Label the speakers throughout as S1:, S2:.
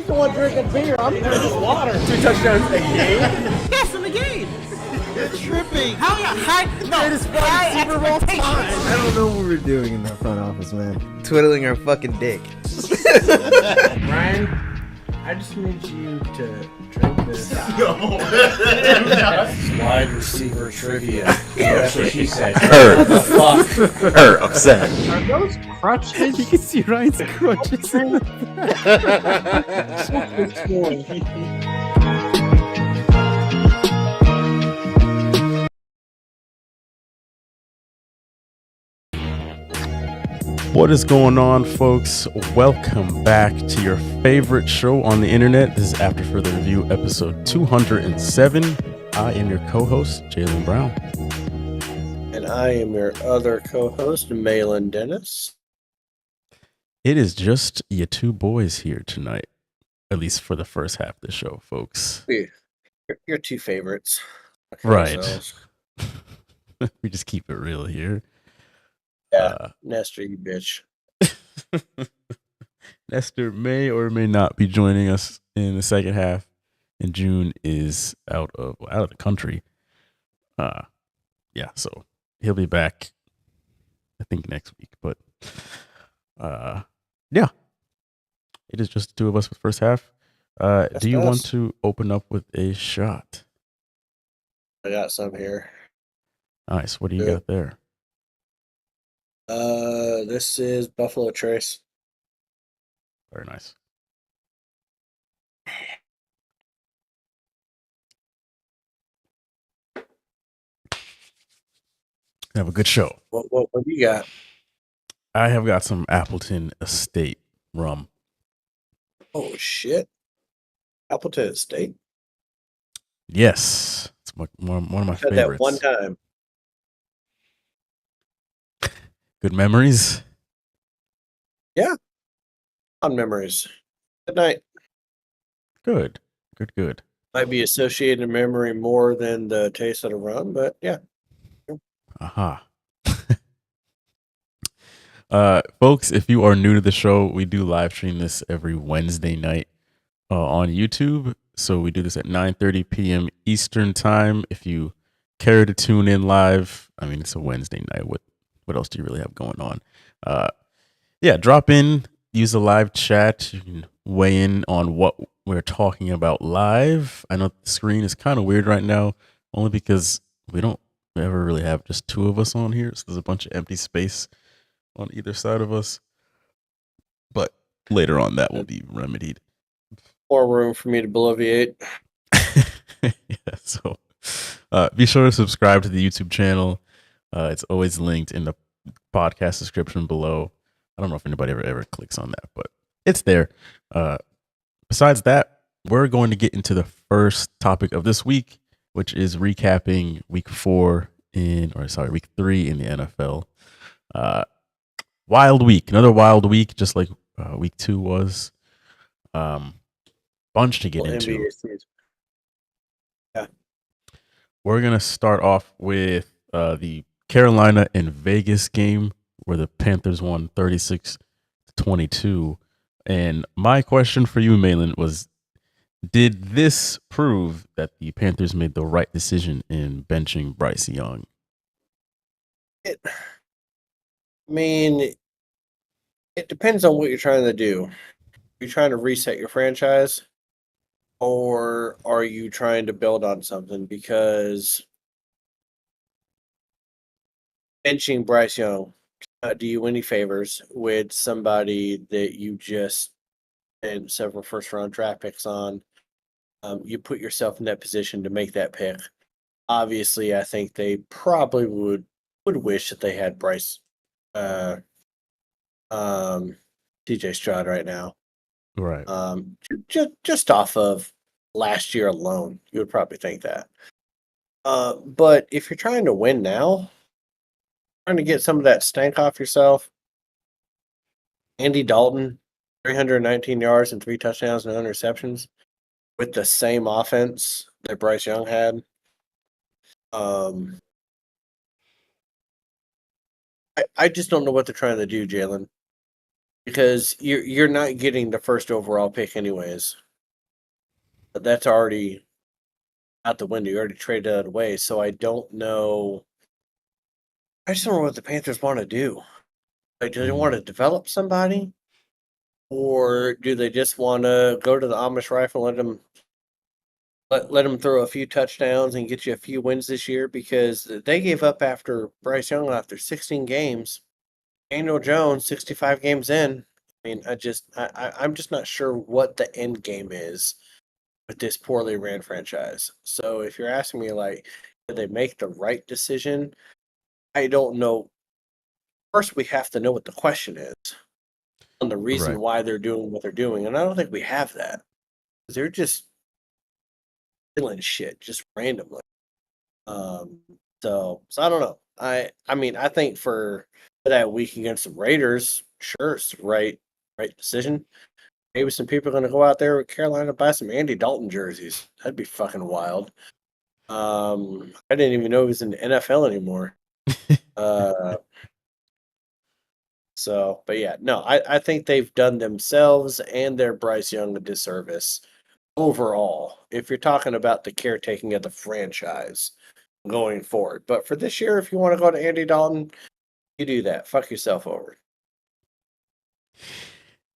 S1: the one drinking beer. I'm drinking water.
S2: 2 touchdowns a game?
S1: Yes, in the game.
S3: You're tripping.
S1: How high? No,
S3: Greatest
S1: high
S3: Super Bowl
S1: expectations.
S3: I don't know what we're doing in the front office, man.
S2: Twiddling our fucking dick.
S4: Ryan, I just need you to drink this.
S5: Wide receiver trivia. That's what she said.
S2: Upset.
S1: Are those crutches?
S3: You can see Ryan's crutches in the
S6: What is going on, folks? Welcome back to your favorite show on the internet. This is After Further Review, episode 207. I am your co-host, Jalen Brown.
S4: And I am your other co-host, Malin Dennis.
S6: It is just you two boys here tonight, at least for the first half of the show, folks.
S4: Your two favorites.
S6: Right.
S4: Ourselves.
S6: We just keep it real here.
S4: Yeah, Nestor, you bitch.
S6: Nestor may or may not be joining us in the second half, and June is out of the country. Yeah, so he'll be back, I think, next week. But yeah, it is just the two of us for the first half. Do you want to open up with a shot?
S4: I got some here.
S6: Nice. What do you got there?
S4: This is Buffalo Trace.
S6: Very nice. Have a good show.
S4: What do you got?
S6: I have got some Appleton Estate rum.
S4: Oh shit! Appleton Estate.
S6: Yes, it's one of my
S4: Had
S6: favorites.
S4: that one time.
S6: Good memories.
S4: Yeah. On memories. Good night.
S6: Good.
S4: Might be associated in memory more than the taste of the rum, but yeah.
S6: Aha. Folks, if you are new to the show, we do live stream this every Wednesday night on YouTube. So we do this at 9:30 p.m. Eastern time. If you care to tune in live, I mean, it's a Wednesday night. What else do you really have going on? Yeah, drop in, use the live chat. You can weigh in on what we're talking about live. I know the screen is kind of weird right now, only because we don't ever really have just two of us on here. So there's a bunch of empty space on either side of us. But later on, that will be remedied.
S4: More room for me to bloviate.
S6: Yeah, so be sure to subscribe to the YouTube channel. It's always linked in the podcast description below. I don't know if anybody ever clicks on that, but it's there. Besides that, we're going to get into the first topic of this week, which is recapping week 3 in the NFL. Wild week, another wild week, just like week 2 was. Bunch to get into.
S4: Yeah.
S6: We're gonna start off with the Carolina and Vegas game where the Panthers won 36-22. And my question for you, Malin, was, did this prove that the Panthers made the right decision in benching Bryce Young?
S4: I mean, it depends on what you're trying to do. You're trying to reset your franchise, or are you trying to build on something? Because benching Bryce Young do you any favors with somebody that you just spent several first-round draft picks on. You put yourself in that position to make that pick. Obviously, I think they probably would wish that they had Bryce, TJ Stroud right now.
S6: Right.
S4: Just off of last year alone, you would probably think that. But if you're trying to win now, trying to get some of that stank off yourself, Andy Dalton, 319 yards and 3 touchdowns and no interceptions with the same offense that Bryce Young had. I just don't know what they're trying to do, Jalen. because you're not getting the first overall pick anyways. But that's already out the window. You already traded it away. So I don't know. I just don't know what the Panthers want to do. Like, do they want to develop somebody, or do they just want to go to the Amish rifle and let them throw a few touchdowns and get you a few wins this year? Because they gave up after Bryce Young after 16 games. Daniel Jones, 65 games in. I mean, I'm just not sure what the end game is with this poorly ran franchise. So if you're asking me, like, did they make the right decision? I don't know. First, we have to know what the question is on the reason
S6: Right.
S4: why they're doing what they're doing, and I don't think we have that. They're just killing shit just randomly. So I don't know. I mean, I think for that week against the Raiders, sure, it's the right decision. Maybe some people are going to go out there with Carolina to buy some Andy Dalton jerseys. That'd be fucking wild. I didn't even know he was in the NFL anymore. But yeah, no, I think they've done themselves and their Bryce Young a disservice overall. If you're talking about the caretaking of the franchise going forward, but for this year, if you want to go to Andy Dalton, you do that. Fuck yourself over.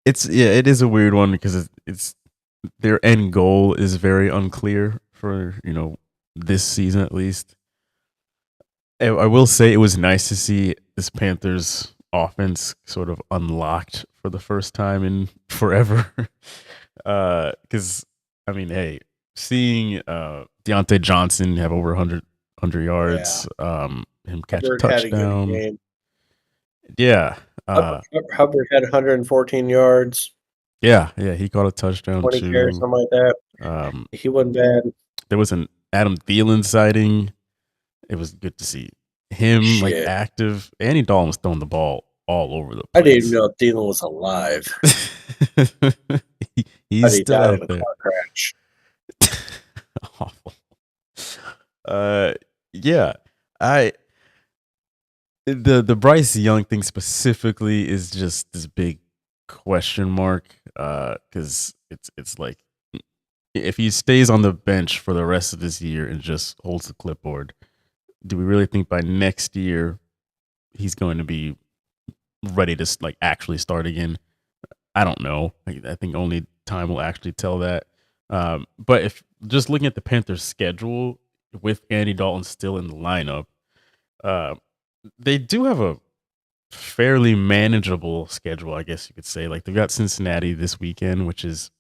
S6: It is a weird one because it's their end goal is very unclear for this season at least. I will say it was nice to see this Panthers offense sort of unlocked for the first time in forever. Because I mean, hey, seeing Deontay Johnson have over 100 yards, him catch a
S4: Hubbard had a good
S6: touchdown.
S4: game.
S6: Yeah.
S4: Hubbard had 114 yards,
S6: Yeah, he caught a touchdown
S4: 20
S6: too.
S4: carries, something like that. He wasn't bad.
S6: There was an Adam Thielen sighting. It was good to see him like
S4: Shit.
S6: active. Andy Dalton was throwing the ball all over the place.
S4: I didn't even know Thielen was alive.
S6: He's
S4: But he
S6: still
S4: died
S6: out
S4: in a
S6: there.
S4: car crash.
S6: Awful. Yeah. The Bryce Young thing specifically is just this big question mark. Because it's like if he stays on the bench for the rest of this year and just holds the clipboard, do we really think by next year he's going to be ready to like actually start again? I don't know. I think only time will actually tell that. But if just looking at the Panthers' schedule with Andy Dalton still in the lineup, they do have a fairly manageable schedule, I guess you could say. Like they've got Cincinnati this weekend, which is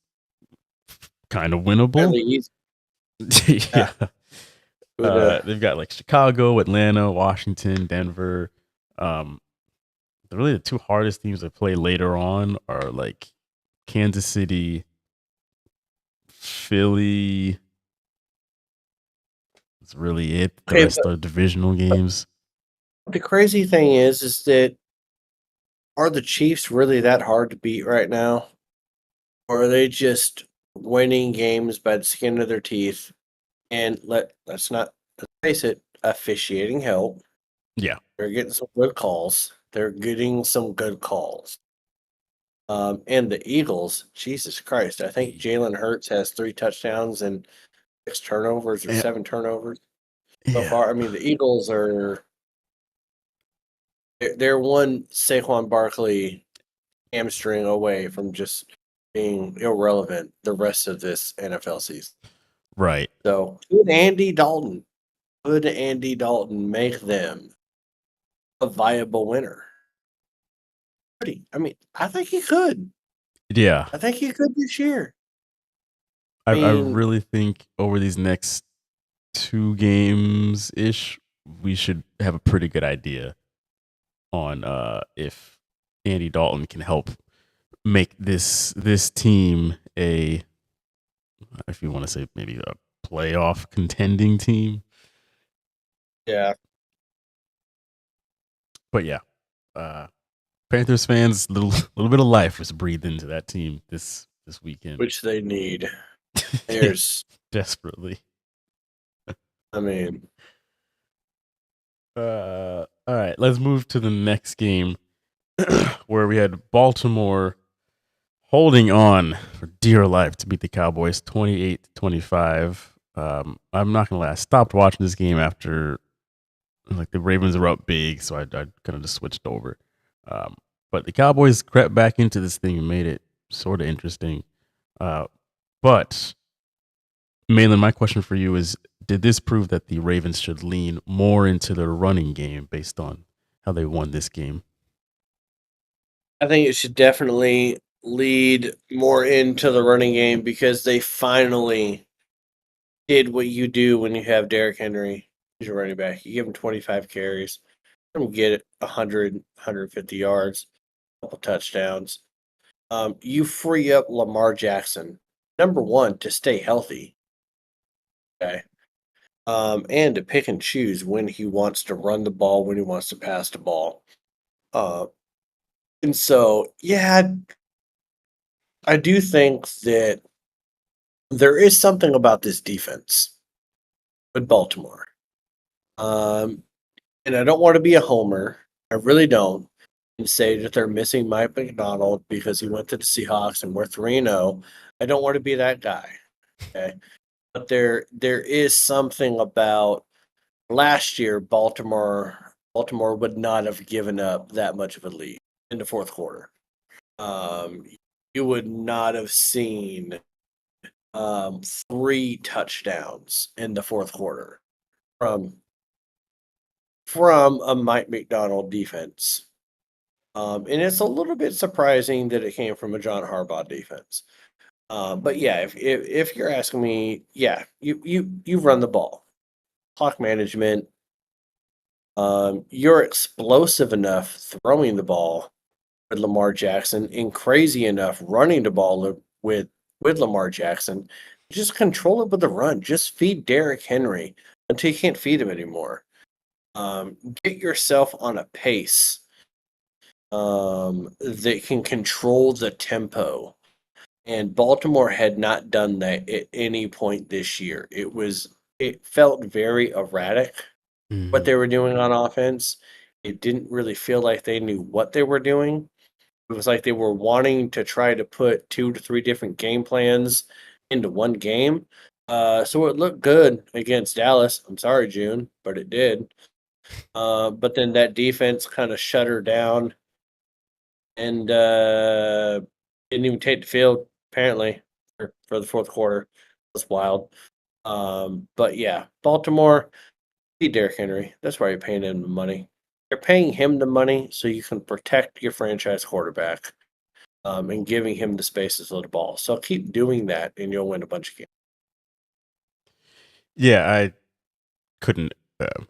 S6: kind of winnable.
S4: Fairly easy.
S6: Yeah. They've got like Chicago, Atlanta, Washington, Denver. Really the two hardest teams to play later on are like Kansas City, Philly. That's really it. The
S4: Okay,
S6: rest are divisional games.
S4: The crazy thing is that are the Chiefs really that hard to beat right now? Or are they just winning games by the skin of their teeth? And let's face it, officiating help.
S6: Yeah.
S4: They're getting some good calls. And the Eagles, Jesus Christ, I think Jalen Hurts has 3 touchdowns and 6 turnovers or
S6: Yeah.
S4: 7 turnovers so far. I mean, the Eagles they're one Saquon Barkley hamstring away from just being irrelevant the rest of this NFL season.
S6: Right.
S4: So could Andy Dalton make them a viable winner? I mean, I think he could.
S6: Yeah.
S4: I think he could this year.
S6: I
S4: mean-
S6: really think over these next 2 games ish, we should have a pretty good idea on if Andy Dalton can help make this team a, if you want to say maybe a playoff contending team.
S4: Yeah.
S6: But yeah, Panthers fans, little bit of life was breathed into that team this weekend,
S4: Which they need. There's
S6: desperately.
S4: I mean,
S6: All right, let's move to the next game. where we had Baltimore holding on for dear life to beat the Cowboys 28-25. I'm not gonna lie, I stopped watching this game after like the Ravens were up big, so I kind of just switched over. But the Cowboys crept back into this thing and made it sort of interesting. But Malin, my question for you is: did this prove that the Ravens should lean more into their running game based on how they won this game?
S4: I think it should definitely lead more into the running game because they finally did what you do when you have Derrick Henry as your running back. You give him 25 carries, let him get 100, 150 yards, a couple touchdowns. You free up Lamar Jackson, number one, to stay healthy. Okay. And to pick and choose when he wants to run the ball, when he wants to pass the ball. And so, yeah, I do think that there is something about this defense with Baltimore. And I don't want to be a homer. I really don't. And say that they're missing Mike McDonald because he went to the Seahawks and we're 3-0. I don't want to be that guy. Okay. But there is something about last year Baltimore would not have given up that much of a lead in the fourth quarter. You would not have seen 3 touchdowns in the fourth quarter from a Mike McDonald defense. And it's a little bit surprising that it came from a John Harbaugh defense. But yeah, if you're asking me, yeah, you run the ball, clock management. You're explosive enough throwing the ball with Lamar Jackson and crazy enough running the ball with Lamar Jackson. Just control it with the run. Just feed Derrick Henry until you can't feed him anymore. Get yourself on a pace that can control the tempo. And Baltimore had not done that at any point this year. It felt very erratic what they were doing on offense. It didn't really feel like they knew what they were doing. It was like they were wanting to try to put 2 to 3 different game plans into one game. So it looked good against Dallas. I'm sorry, June, but it did. But then that defense kind of shut her down and didn't even take the field, apparently, for the fourth quarter. It was wild. But yeah, Baltimore, feed Derrick Henry. That's why you're paying him the money. You're paying him the money so you can protect your franchise quarterback and giving him the space to throw the ball. So keep doing that and you'll win a bunch of games.
S6: Yeah, I couldn't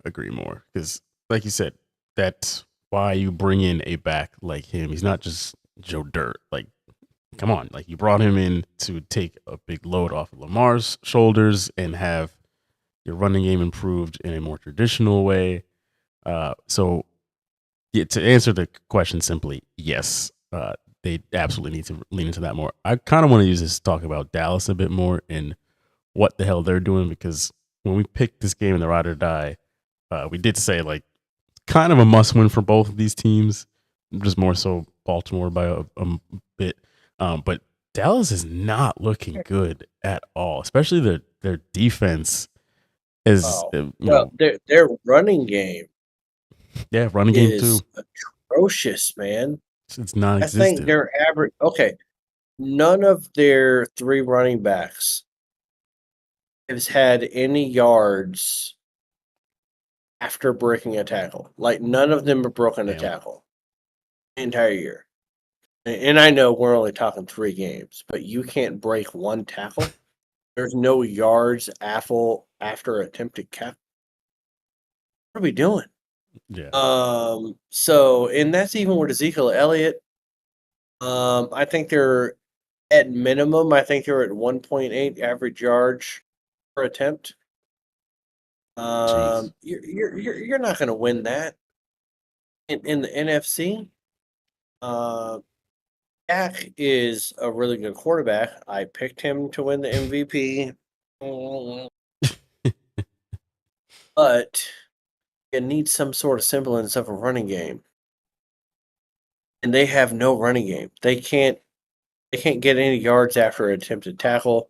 S6: agree more because, like you said, that's why you bring in a back like him. He's not just Joe Dirt. Like, come on, like you brought him in to take a big load off of Lamar's shoulders and have your running game improved in a more traditional way. So, yeah, to answer the question simply, yes, they absolutely need to lean into that more. I kind of want to use this to talk about Dallas a bit more and what the hell they're doing because when we picked this game in the ride or die, we did say like kind of a must win for both of these teams, just more so Baltimore by a bit. But Dallas is not looking good at all, especially their defense is
S4: Their running game
S6: running game too.
S4: is atrocious, man.
S6: It's
S4: I
S6: non-existent.
S4: think their average. Okay, none of their 3 running backs has had any yards after breaking a tackle. Like none of them have broken a tackle the entire year. And I know we're only talking 3 games, but you can't break 1 tackle. There's no yards after attempted cap. What are we doing?
S6: Yeah.
S4: So, and that's even with Ezekiel Elliott. I think they're at minimum. I think they're at 1.8 average yards per attempt. You're not going to win that in the NFC. Dak is a really good quarterback. I picked him to win the MVP. But you need some sort of semblance of a running game. and they have no running game. They can't get any yards after an attempted tackle.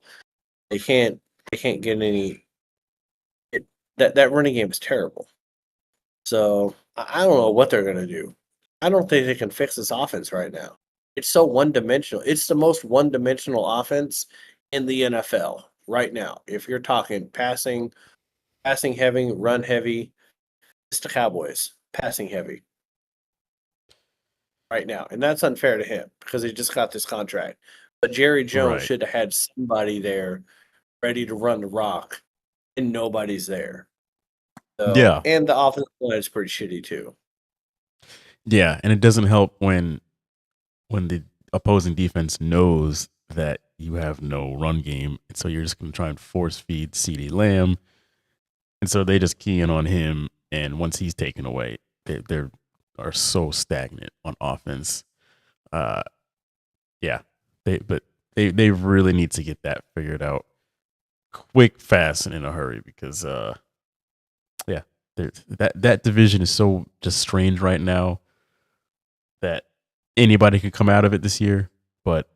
S4: They can't get any. That running game is terrible. So I don't know what they're gonna do. I don't think they can fix this offense right now. It's so one dimensional. It's the most one dimensional offense in the NFL right now. If you're talking passing heavy, run heavy, it's the Cowboys passing heavy right now, and that's unfair to him because he just got this contract. But Jerry Jones
S6: Right.
S4: should have had somebody there ready to run the rock, and nobody's there. So,
S6: Yeah.
S4: and the offensive line is pretty shitty too.
S6: Yeah, and it doesn't help when the opposing defense knows that you have no run game, and so you're just going to try and force feed CeeDee Lamb, and so they just key in on him, and once he's taken away, they are so stagnant on offense. Yeah, they really need to get that figured out quick, fast, and in a hurry because yeah, that division is so just strange right now that anybody could come out of it this year, but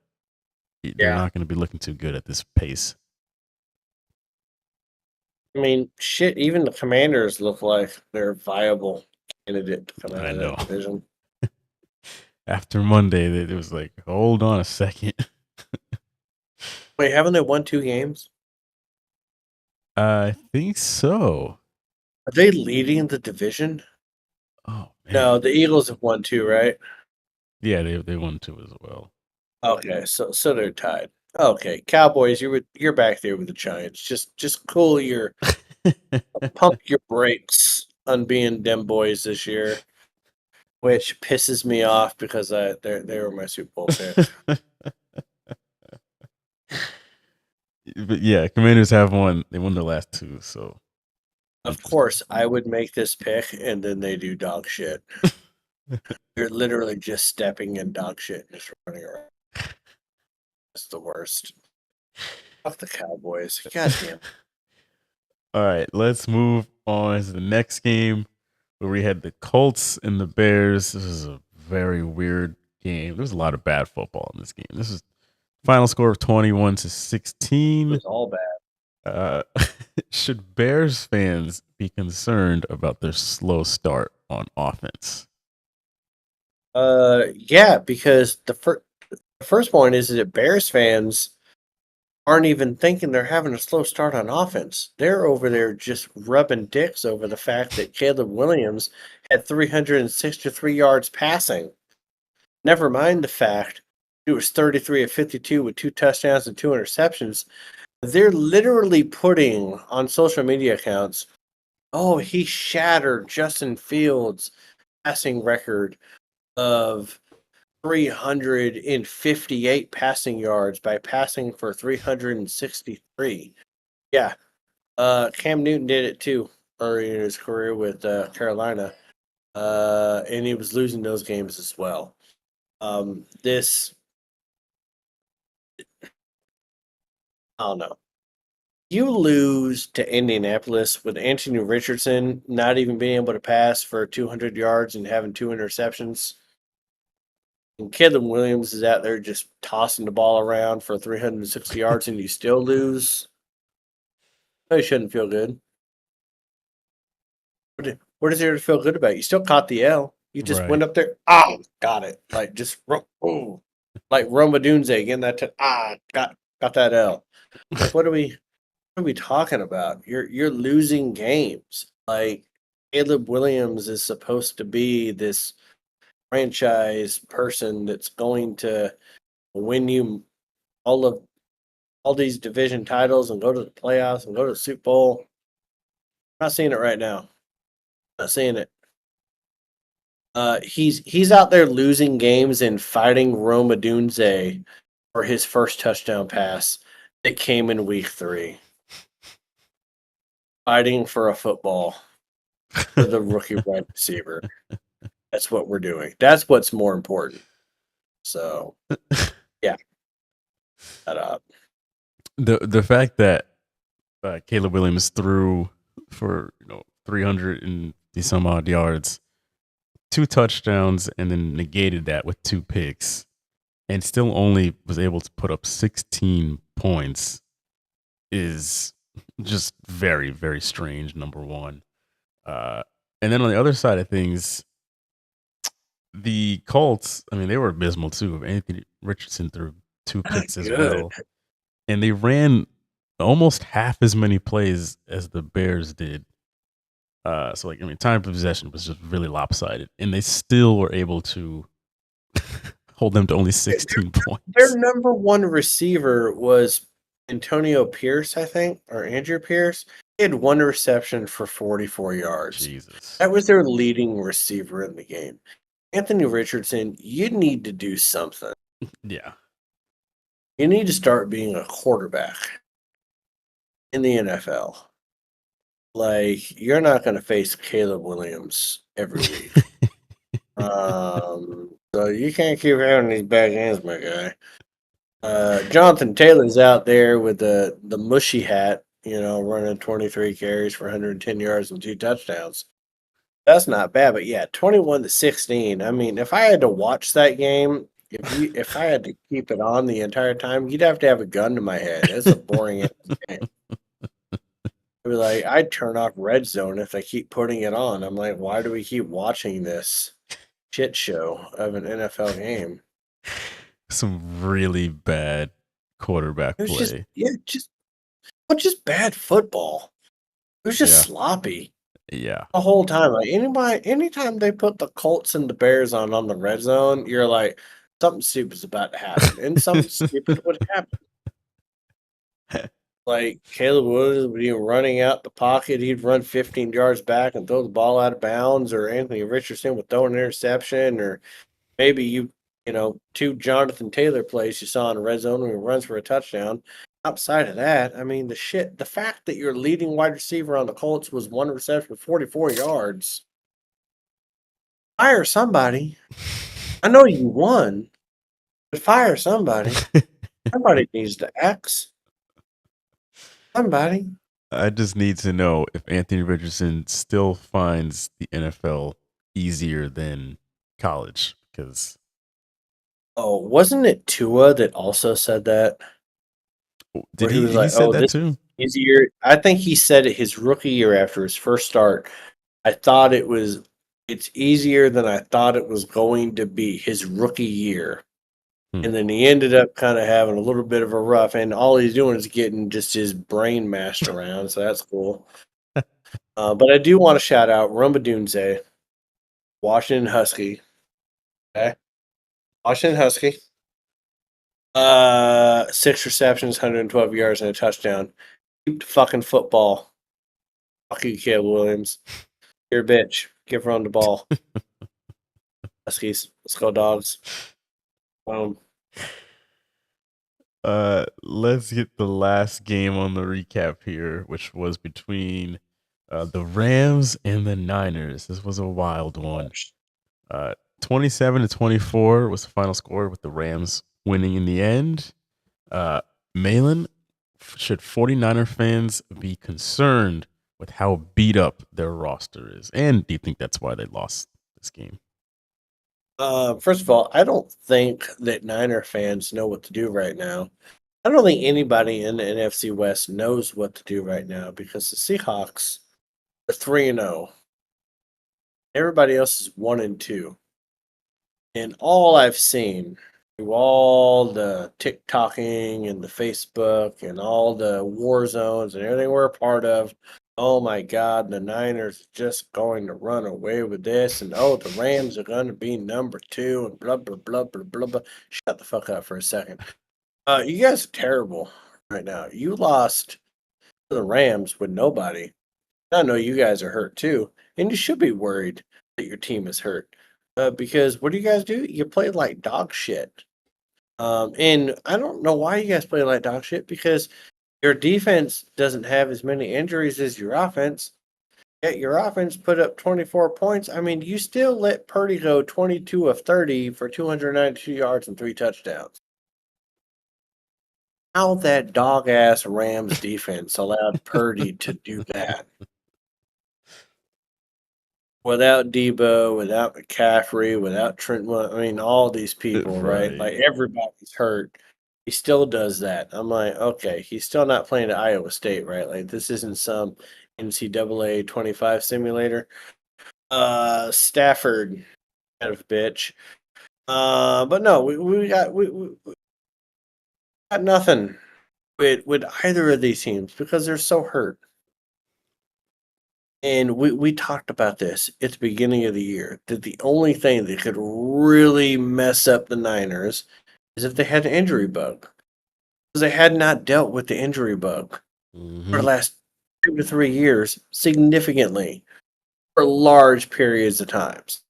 S6: they're not going to be looking too good at this pace.
S4: I mean, shit, even the Commanders look like they're a viable candidate to come out
S6: I
S4: of
S6: know.
S4: that division.
S6: After Monday, it was like, hold on a second.
S4: Wait, haven't they won 2 games?
S6: I think so.
S4: Are they leading the division?
S6: Oh man.
S4: No, the Eagles have won 2, right?
S6: Yeah, they won 2 as well.
S4: Okay, so they're tied. Okay, Cowboys, you're back there with the Giants. Just cool your pump your brakes on being them boys this year, which pisses me off because they were my Super Bowl pick.
S6: But yeah, Commanders have won. They won the last 2, so
S4: Of course, I would make this pick, and then they do dog shit. You're literally just stepping in dog shit and just running around. It's the worst. Fuck the Cowboys. Goddamn.
S6: All right, let's move on to the next game where we had the Colts and the Bears. This is a very weird game. There's a lot of bad football in this game. This is final score of 21-16.
S4: It's all bad.
S6: Should Bears fans be concerned about their slow start on offense?
S4: Yeah, because the first point is that Bears fans aren't even thinking they're having a slow start on offense. They're over there just rubbing dicks over the fact that Caleb Williams had 363 yards passing. Never mind the fact he was 33 of 52 with 2 touchdowns and 2 interceptions. They're literally putting on social media accounts, oh, he shattered Justin Fields' passing record of 358 passing yards by passing for 363. Yeah. Cam Newton did it too early in his career with Carolina. And he was losing those games as well. I don't know. You lose to Indianapolis with Anthony Richardson not even being able to pass for 200 yards and having 2 interceptions. And Caleb Williams is out there just tossing the ball around for 360 yards and you still lose. You shouldn't feel good. What is there to feel good about? You still caught the L. You just
S6: Right.
S4: went up there. Got it. Like just like Roma Dunze getting that. Got that L. Like, what are we talking about? You're losing games. Like Caleb Williams is supposed to be this franchise person that's going to win you all these division titles and go to the playoffs and go to the Super Bowl. I'm not seeing it right now. Not seeing it. He's out there losing games and fighting Roma Dunze for his first touchdown pass that came in week 3. Fighting for a football for the rookie wide receiver. That's what we're doing. That's what's more important. So, yeah. Shut up.
S6: The fact that Caleb Williams threw for 300 and some odd yards 2 touchdowns and then negated that with 2 picks, and still only was able to put up 16 points is just very, very strange, number one. And then on the other side of things, the Colts, I mean, they were abysmal too. Anthony Richardson threw 2
S4: Not
S6: picks as
S4: good.
S6: well. And they ran almost half as many plays as the Bears did. So, like, I mean, time of possession was just really lopsided. And they still were able to hold them to only 16 points.
S4: Their number one receiver was Antonio Pierce, I think, or Andrew Pierce. He had 1 reception for 44 yards.
S6: Jesus.
S4: That was their leading receiver in the game. Anthony Richardson, you need to do something.
S6: Yeah.
S4: You need to start being a quarterback in the NFL. Like, you're not going to face Caleb Williams every week. So you can't keep having these bad games, my guy. Jonathan Taylor's out there with the mushy hat, running 23 carries for 110 yards and 2 touchdowns. That's not bad, but yeah, 21-16. I mean, if I had to watch that game, if I had to keep it on the entire time, you'd have to have a gun to my head. It's a boring game. I'd be like, I'd turn off Red Zone if they keep putting it on. I'm like, why do we keep watching this shit show of an NFL game?
S6: Some really bad quarterback
S4: It was
S6: play.
S4: just bad football. It was just
S6: Yeah.
S4: sloppy
S6: Yeah.
S4: the whole time. Like anytime they put the Colts and the Bears on the Red Zone, you're like, something stupid's about to happen, and something stupid would happen. Like Caleb Williams would be running out the pocket, he'd run 15 yards back and throw the ball out of bounds, or Anthony Richardson would throw an interception, or maybe 2 Jonathan Taylor plays you saw in the red zone when he runs for a touchdown. Outside of that, I mean, the fact that your leading wide receiver on the Colts was 1 reception for 44 yards. Fire somebody. I know you won, but fire somebody. Somebody needs to X. Somebody.
S6: I just need to know if Anthony Richardson still finds the NFL easier than college, because
S4: Oh, wasn't it Tua that also said that?
S6: did
S4: Where he
S6: he,
S4: was
S6: he
S4: like,
S6: said
S4: "Oh,
S6: that
S4: this
S6: too?
S4: easier." I think he said it his rookie year after his first start. I thought it's easier than I thought it was going to be his rookie year. And then he ended up kind of having a little bit of a rough, and all he's doing is getting just his brain mashed around, so that's cool. But I do want to shout out Rumbadunze, Washington Husky. Okay. Washington Husky. 6 receptions, 112 yards, and a touchdown. Keep the fucking football. Fuck you, Caleb Williams. You're a bitch. Give Ron the ball. Huskies. Let's go, dogs.
S6: Let's get the last game on the recap here, which was between the Rams and the Niners. This was a wild one. 27-24 was the final score, with the Rams winning in the end. Malin, should 49er fans be concerned with how beat up their roster is? And do you think that's why they lost this game?
S4: First of all, I don't think that Niner fans know what to do right now. I don't think anybody in the NFC West knows what to do right now, because the Seahawks are 3-0. Everybody else is 1-2. And all I've seen through all the TikToking and the Facebook and all the war zones and everything we're a part of, oh my God, the Niners are just going to run away with this, and oh, the Rams are going to be number 2, and blah, blah, blah, blah, blah, blah. Shut the fuck up for a second. You guys are terrible right now. You lost to the Rams with nobody. I know you guys are hurt too, and you should be worried that your team is hurt. Because what do you guys do? You play like dog shit. And I don't know why you guys play like dog shit, because your defense doesn't have as many injuries as your offense. Yet your offense put up 24 points. I mean, you still let Purdy go 22 of 30 for 292 yards and 3 touchdowns. How that dog-ass Rams defense allowed Purdy to do that? without Debo, without McCaffrey, without Trent, I mean, all these people, right?
S6: Right.
S4: Like everybody's hurt. He still does that. I'm like, okay, he's still not playing at Iowa State, right? Like this isn't some NCAA 25 simulator. Stafford, kind of bitch. But no, we got nothing with either of these teams because they're so hurt. And we talked about this at the beginning of the year that the only thing that could really mess up the Niners is if they had an injury bug. Because they had not dealt with the injury bug for the last 2 to 3 years significantly for large periods of times.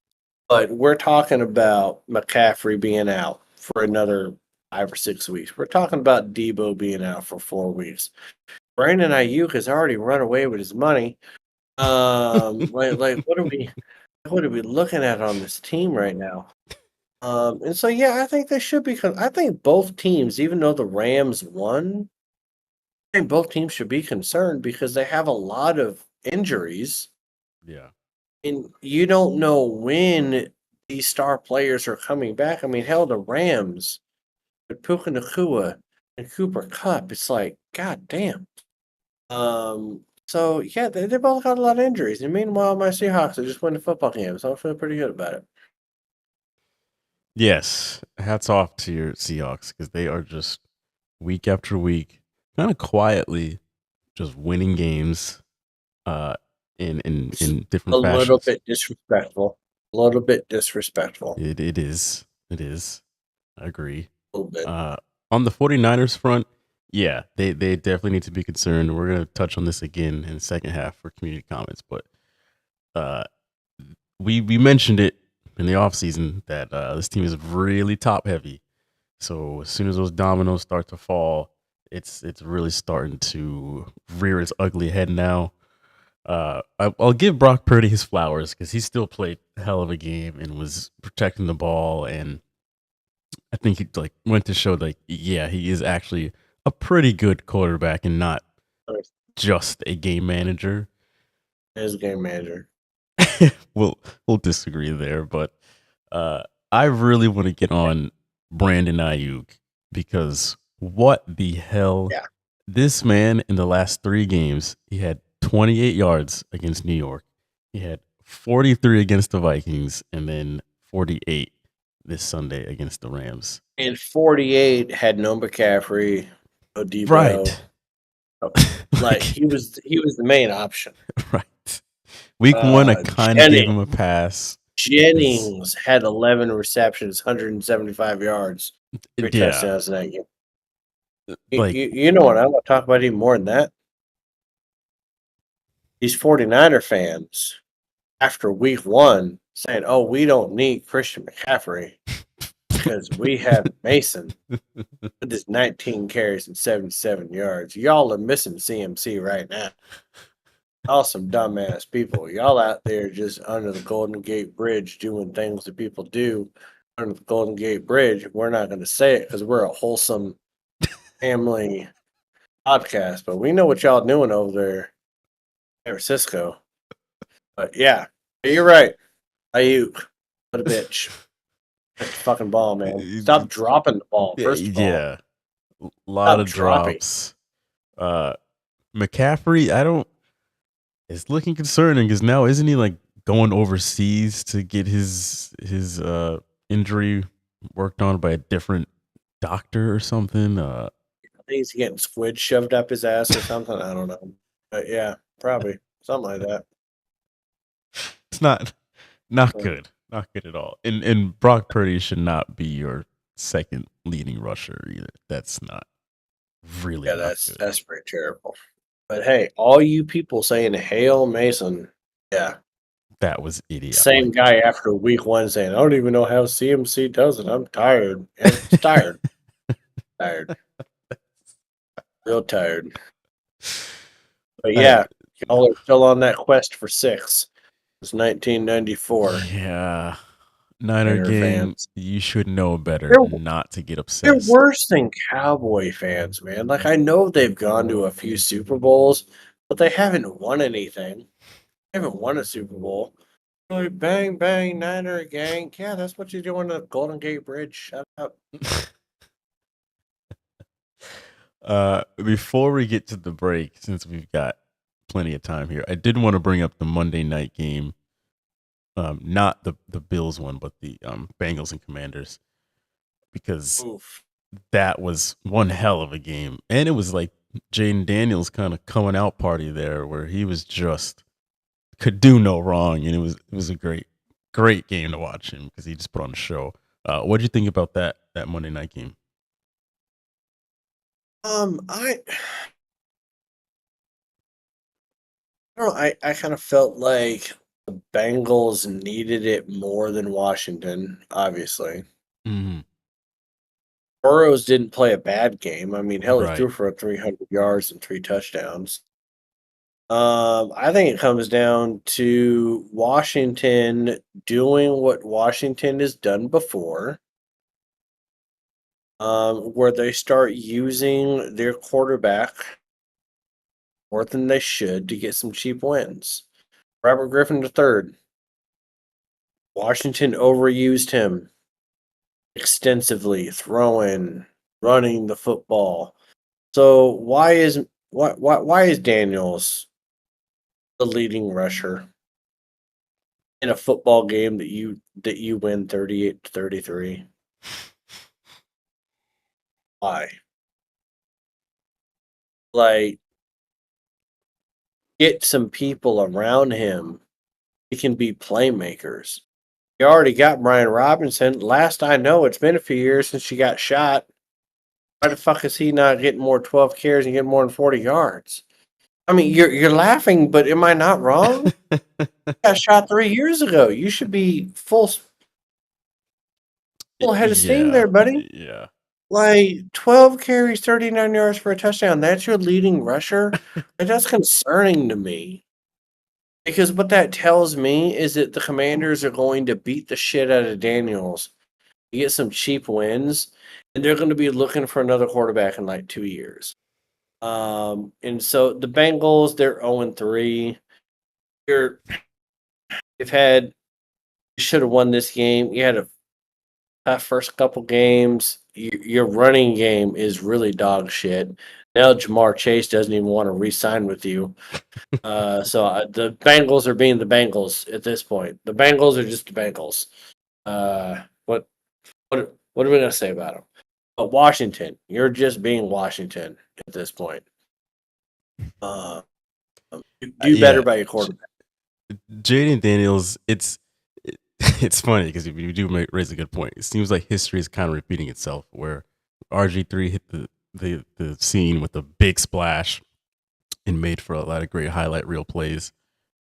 S4: But we're talking about McCaffrey being out for another 5 or 6 weeks. We're talking about Debo being out for 4 weeks. Brandon Ayuk has already run away with his money. Like what are we looking at on this team right now? And so yeah, I think they should be. I think both teams, even though the Rams won, I think both teams should be concerned because they have a lot of injuries,
S6: Yeah.
S4: and you don't know when these star players are coming back. I mean, hell, the Rams with Puka Nacua and Cooper Cup. It's like, god damn. So yeah, they both got a lot of injuries. And meanwhile, my Seahawks are just winning football games. So I feel pretty good about it.
S6: Yes. Hats off to your Seahawks because they are just week after week, kind of quietly, just winning games. In different
S4: A little
S6: fashions.
S4: bit disrespectful. A little bit disrespectful.
S6: It is. It is. I agree.
S4: A little bit.
S6: On the 49ers front, yeah, they definitely need to be concerned. We're going to touch on this again in the second half for community comments, but we mentioned it in the offseason that this team is really top heavy. So as soon as those dominoes start to fall, it's really starting to rear its ugly head now. I'll give Brock Purdy his flowers because he still played a hell of a game and was protecting the ball, and I think he went to show yeah, he is actually a pretty good quarterback and not just a game manager.
S4: As a game manager.
S6: we'll disagree there, but I really want to get on Brandon Ayuk because what the hell?
S4: Yeah.
S6: This man in the last 3 games, he had 28 yards against New York. He had 43 against the Vikings and then 48 this Sunday against the Rams.
S4: And 48 had no McCaffrey, no Debo.
S6: Right.
S4: Like he was the main option.
S6: Right. Week 1, I kind of gave him a pass.
S4: Jennings had 11 receptions, 175 yards, 3 touchdowns in that game. You know what? I'm going to talk about even more than that. These 49er fans, after week 1, saying, oh, we don't need Christian McCaffrey because we have Mason with his 19 carries and 77 yards. Y'all are missing CMC right now. Y'all some dumbass people. Y'all out there just under the Golden Gate Bridge doing things that people do under the Golden Gate Bridge. We're not going to say it because we're a wholesome family podcast, but we know what y'all doing over there. San Francisco. But yeah, you're right. Ayuk, what a bitch. That's the fucking ball, man. Stop dropping the ball. First of all.
S6: Yeah. A lot of drops. McCaffrey, it's looking concerning because now isn't he going overseas to get his injury worked on by a different doctor or something? I
S4: think he's getting squid shoved up his ass or something. I don't know. But yeah, probably something like that.
S6: It's not good. Not good at all. And Brock Purdy should not be your second leading rusher either. That's not really.
S4: Yeah, that's pretty terrible. But hey, all you people saying Hail Mason, yeah.
S6: That was idiot.
S4: Same guy after week 1 saying, I don't even know how CMC does it. I'm tired. It's tired. Tired. Real tired. But yeah, y'all are still on that quest for 6. It's 1994.
S6: Yeah. Niner game, fans. You should know better not to get upset.
S4: They're worse than Cowboy fans, man. I know they've gone to a few Super Bowls, but they haven't won anything. They haven't won a Super Bowl. Really bang, bang, Niner gang. Yeah, that's what you do on the Golden Gate Bridge. Shut up.
S6: Before we get to the break, since we've got plenty of time here, I did want to bring up the Monday night game. Not the Bills one, but the Bengals and Commanders, because
S4: Oof.
S6: that was one hell of a game, and it was like Jaden Daniels kind of coming out party there, where he was just could do no wrong, and it was a great game to watch him because he just put on a show. What do you think about that Monday night game?
S4: I don't know. I kind of felt like the Bengals needed it more than Washington, obviously.
S6: Mm-hmm.
S4: Burrows didn't play a bad game. I mean, hell, he
S6: Right.
S4: threw for 300 yards and 3 touchdowns. I think it comes down to Washington doing what Washington has done before, where they start using their quarterback more than they should to get some cheap wins. Robert Griffin III. Washington overused him extensively, throwing, running the football. So why is Daniels the leading rusher in a football game that you win 38-33? Why? Like, get some people around him. He can be playmakers. You already got Brian Robinson. Last I know, it's been a few years since she got shot. Why the fuck is he not getting more 12 carries and getting more than 40 yards? I mean, you're laughing, but am I not wrong? He got shot 3 years ago. You should be full head of steam there, buddy.
S6: Yeah.
S4: Like 12 carries, 39 yards for a touchdown. That's your leading rusher. And that's concerning to me. Because what that tells me is that the Commanders are going to beat the shit out of Daniels, get some cheap wins, and they're going to be looking for another quarterback in like 2 years. And so the Bengals, they're 0-3. You should have won this game. You had a tough first couple games. Your running game is really dog shit. Now Jamar Chase doesn't even want to re-sign with you. So the Bengals are being the Bengals at this point. The Bengals are just the Bengals. What are we gonna say about them? But Washington, you're just being Washington at this point. Do better by your quarterback.
S6: Jaden Daniels, it's funny because you do raise a good point. It seems like history is kind of repeating itself, where RG3 hit the scene with a big splash and made for a lot of great highlight reel plays.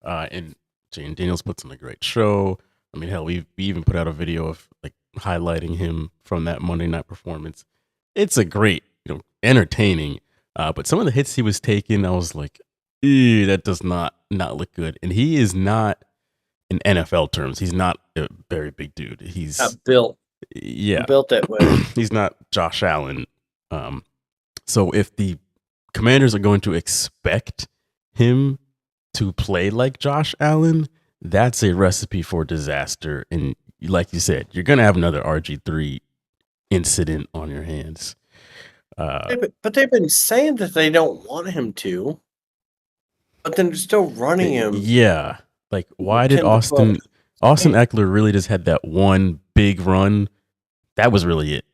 S6: And Jaden Daniels puts on a great show. I mean, hell, we even put out a video of like highlighting him from that Monday night performance. It's a great, entertaining. But some of the hits he was taking, I was like, ew, that does not look good. And he is not, in NFL terms, he's not a very big dude. He's
S4: Not built that way.
S6: He's not Josh Allen. So if the Commanders are going to expect him to play like Josh Allen, that's a recipe for disaster. And like you said, you're going to have another RG3 incident on your hands.
S4: But they've been saying that they don't want him to, but then they're still running him.
S6: Yeah. Like, why did
S4: 10 to 12.
S6: Austin Eckler really just had that one big run? That was really it.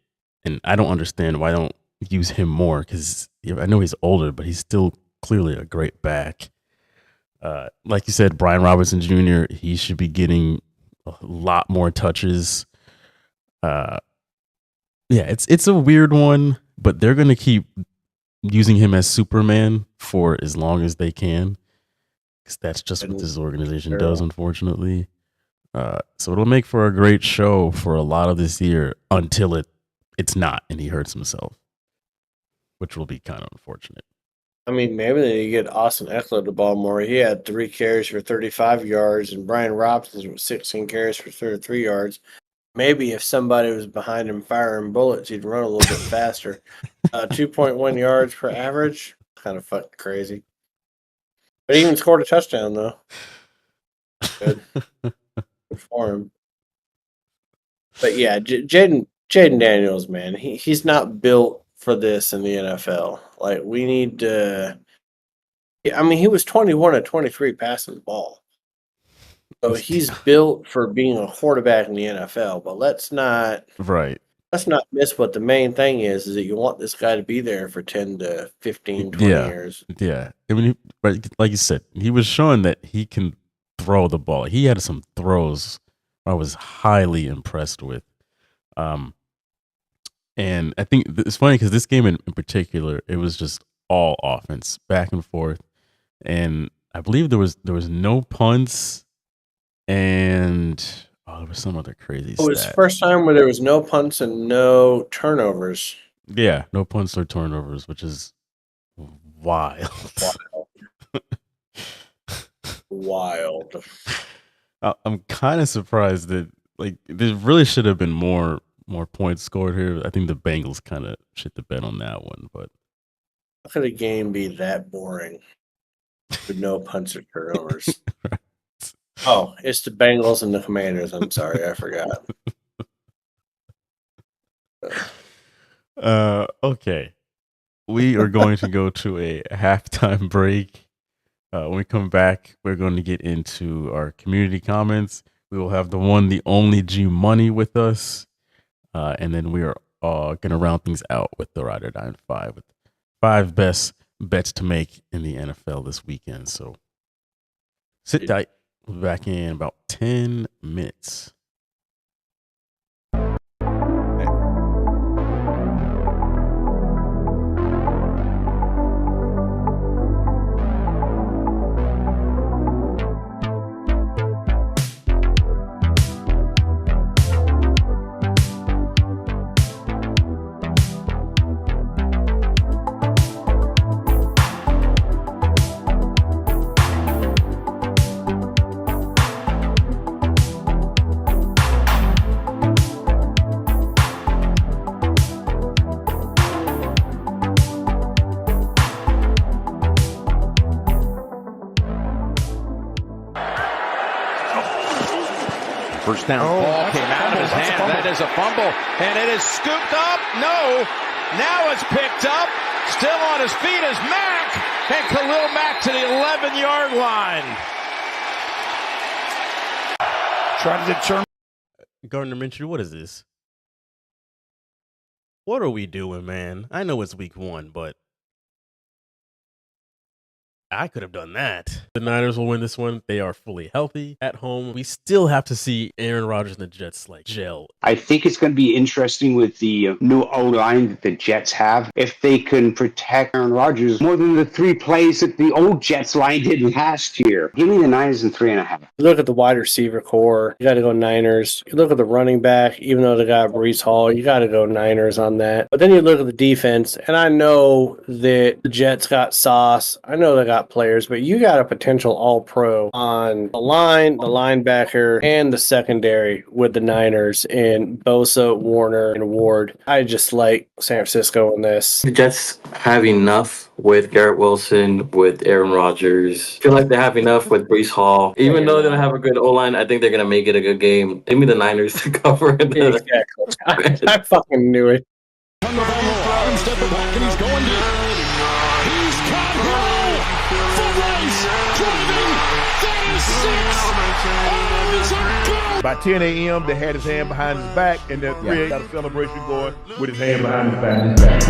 S6: And I don't understand why I don't use him more, because I know he's older, but he's still clearly a great back. Like you said, Brian Robinson Jr., he should be getting a lot more touches. Yeah, it's a weird one, but they're going to keep using him as Superman for as long as they can, because that's just what this organization does, unfortunately. So it'll make for a great show for a lot of this year until it's not, and he hurts himself, which will be kind of unfortunate.
S4: I mean, maybe they get Austin Eckler the ball more. He had 3 carries for 35 yards, and Brian Robinson with 16 carries for 33 yards. Maybe if somebody was behind him firing bullets, he'd run a little bit faster. 2.1 yards per average. Kind of fucking crazy. But he even scored a touchdown, though. Good. for him. But yeah, Jaden Daniels, man, he's not built for this in the NFL. Like, we need to. I mean, he was 21 of 23 passing the ball. So he's built for being a quarterback in the NFL. But let's not miss what the main thing is that you want this guy to be there for 10 to 15, 20 years.
S6: Yeah. I mean, like you said, he was showing that he can throw the ball. He had some throws I was highly impressed with. And I think it's funny because this game in particular, it was just all offense, back and forth. And I believe there was no punts, and there was some other crazy
S4: It was
S6: stat.
S4: the first time where there was no punts and no turnovers.
S6: Yeah, no punts or turnovers, which is wild.
S4: Wild.
S6: I'm kind of surprised that there really should have been more points scored here. I think the Bengals kind of shit the bed on that one, but
S4: How could a game be that boring with no punts or turnovers?
S6: Right.
S4: Oh, it's the Bengals and the Commanders. I'm sorry, I forgot.
S6: Okay. We are going to go to a halftime break. When we come back, we're going to get into our community comments. We will have the one, the only G Money with us. And then we are going to round things out with the Ride or Die 5 with 5 best bets to make in the NFL this weekend. So sit tight. We'll be back in about 10 minutes.
S7: First down ball came out of his hand. That is a fumble. And it is scooped up. No. Now it's picked up. Still on his feet is Mack. And Khalil Mack to the 11-yard line.
S5: Try to determine.
S6: Gardner Minshew, what is this? What are we doing, man? I know it's week 1, but I could have done that. The Niners will win this one. They are fully healthy at home. We still have to see Aaron Rodgers and the Jets gel.
S8: I think it's going to be interesting with the new O-line that the Jets have. If they can protect Aaron Rodgers more than the 3 plays that the old Jets line did last year. Give me the Niners in 3.5.
S4: You look at the wide receiver core, you got to go Niners. You look at the running back, even though they got Breece Hall, you got to go Niners on that. But then you look at the defense, and I know that the Jets got Sauce. I know they got players, but you got a potential all-pro on the line, the linebacker, and the secondary with the Niners in Bosa, Warner, and Ward. I just like San Francisco in this.
S9: The Jets have enough with Garrett Wilson, with Aaron Rodgers. I feel like they have enough with Breece Hall. Even though they don't have a good O-line, I think they're going to make it a good game. Give me the Niners to cover it.
S4: Exactly. I fucking knew it.
S7: Step back and he's going deep. He's caught Hill. Foot race. Driving. There's 6. Arms are
S10: By 10 a.m., they had his hand behind his back, and then 3 got a celebration going with his hand behind his back.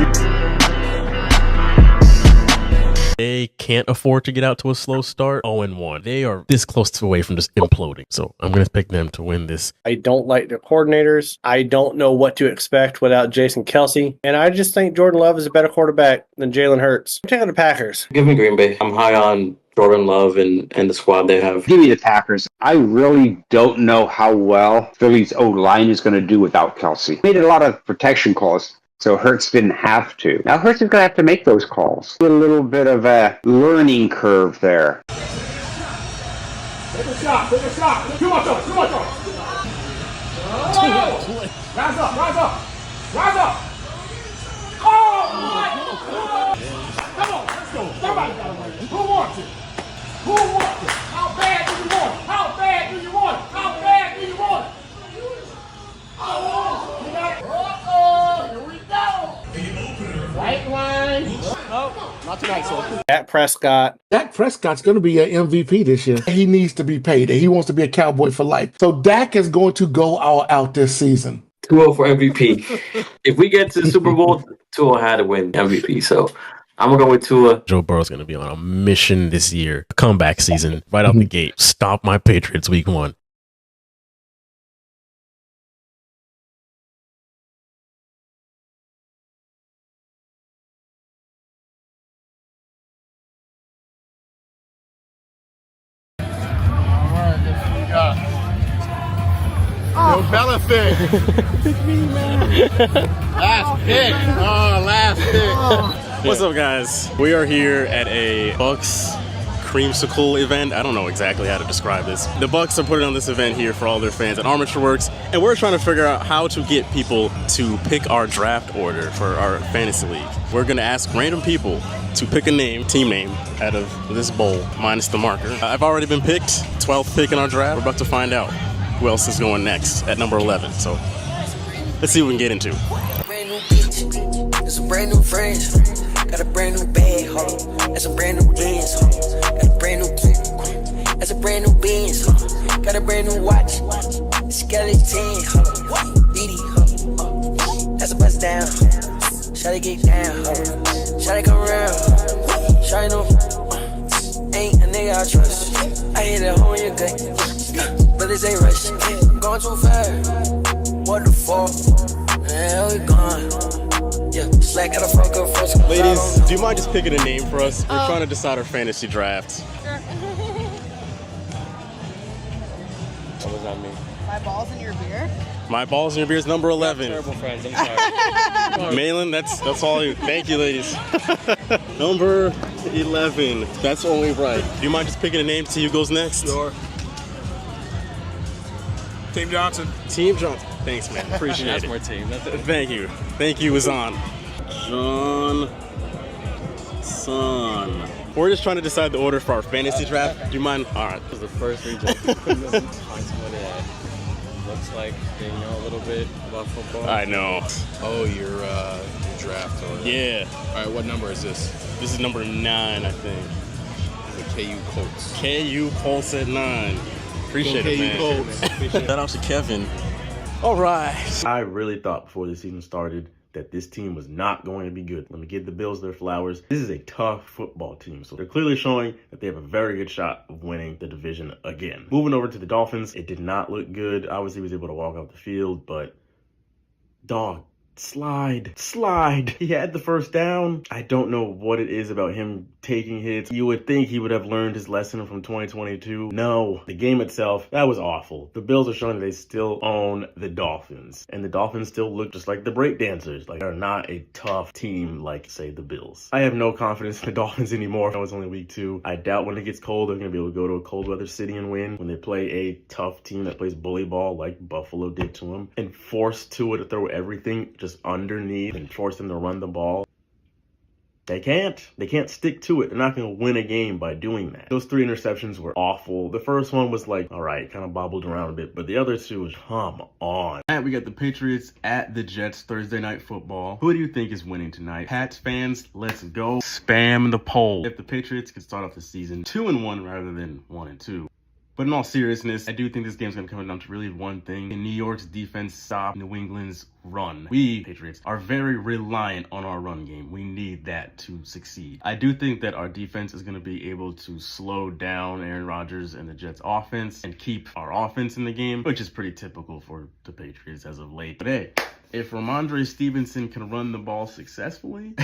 S6: They can't afford to get out to a slow start. 0-1. They are this close away from just imploding. So I'm going to pick them to win this.
S4: I don't like their coordinators. I don't know what to expect without Jason Kelsey. And I just think Jordan Love is a better quarterback than Jalen Hurts. I'm taking the Packers.
S9: Give me Green Bay. I'm high on Jordan Love and the squad they have.
S8: Give me the Packers. I really don't know how well Philly's O-line is going to do without Kelsey. Made a lot of protection calls, so Hurts didn't have to. Now Hurts is going to have to make those calls. A little bit of a learning curve there.
S10: Take a shot. Too much on. Rise up. Oh, my. Come on, let's go. Somebody got to win. Who wants it? How bad do you want it?
S1: tonight, so
S4: Dak Prescott.
S11: Dak Prescott's going to be an MVP this year. He needs to be paid. He wants to be a Cowboy for life. So Dak is going to go all out this season.
S9: 2-0 for MVP. If we get to the Super Bowl, Tua had to win MVP. So I'm going to go with Tua.
S12: Joe Burrow's going to be on a mission this year. A comeback season right out the gate. Stop my Patriots week 1.
S10: Yo, Bellafin. Last pick. Oh, last pick.
S6: What's up, guys? We are here at a Bucks creamsicle event. I don't know exactly how to describe this. The Bucks are putting on this event here for all their fans at Armature Works, and we're trying to figure out how to get people to pick our draft order for our fantasy league. We're gonna ask random people to pick a name, team name, out of this bowl, minus the marker. I've already been picked, 12th pick in our draft. We're about to find out who else is going next at number 11. So let's see what we can get into.
S13: Brand new bitch, got some brand new friends, got a brand new bag, hold on, that's a brand new dance, got a brand new coupe, that's a brand new Benz, got a brand new watch, skeleton, BD, that's a bust down, shawty get down, shawty come around, shawty know, ain't a nigga I trust, I hit it home in your gut, but this ain't rush, going too fast, what the fuck? Yeah, we gone. Yeah, slack at a fuck up first.
S6: Ladies, do you mind just picking a name for us? We're trying to decide our fantasy draft.
S14: Sure.
S6: What does that mean?
S14: My balls in your beer?
S6: My balls in your beer is number 11.
S5: Terrible friends, I'm sorry.
S6: Malin, that's all you. Thank you, ladies. Number 11. That's only right. Do you mind just picking a name to see who goes next?
S10: Sure. Team Johnson.
S6: Team Johnson. Thanks, man. Appreciate
S5: That's
S6: it.
S5: more team. That's it.
S6: Thank you. Thank you, Azan. Johnson. We're just trying to decide the order for our fantasy draft. Do you mind? All right.
S5: This was the first region. Find somebody that looks like they know a little bit about football.
S6: I know.
S10: Oh, your draft order.
S6: Yeah.
S10: All right, what number is this?
S6: This is number 9, I think.
S10: The KU Colts.
S6: KU Colts at 9. Appreciate it, man.
S10: Colts.
S6: Shout out to Kevin. All right.
S15: I really thought before the season started that this team was not going to be good. Let me give the Bills their flowers. This is a tough football team, so they're clearly showing that they have a very good shot of winning the division again. Moving over to the Dolphins, it did not look good. Obviously, he was able to walk off the field, but dog, slide. He had the first down. I don't know what it is about him taking hits. You would think he would have learned his lesson from 2022. No, the game itself, that was awful. The Bills are showing that they still own the Dolphins, and the Dolphins still look just like the breakdancers. Like, they're not a tough team like, say, the Bills. I have no confidence in the Dolphins anymore. I know it's only week 2. I doubt when it gets cold, they're going to be able to go to a cold weather city and win. When they play a tough team that plays bully ball like Buffalo did to them and force Tua to throw everything just underneath and force them to run the ball. They can't stick to it. They're not going to win a game by doing that. Those 3 interceptions were awful. The first one was like, all right, kind of bobbled around a bit, but the other 2 was, come on. And we got the Patriots at the Jets Thursday Night Football. Who do you think is winning tonight? Pats fans, let's go. Spam the poll. If the Patriots could start off the season 2-1 rather than 1-2. But in all seriousness, I do think this game's going to come down to really one thing. Can New York's defense stop New England's run? We, Patriots, are very reliant on our run game. We need that to succeed. I do think that our defense is going to be able to slow down Aaron Rodgers and the Jets offense and keep our offense in the game, which is pretty typical for the Patriots as of late. But hey, if Ramondre Stevenson can run the ball successfully,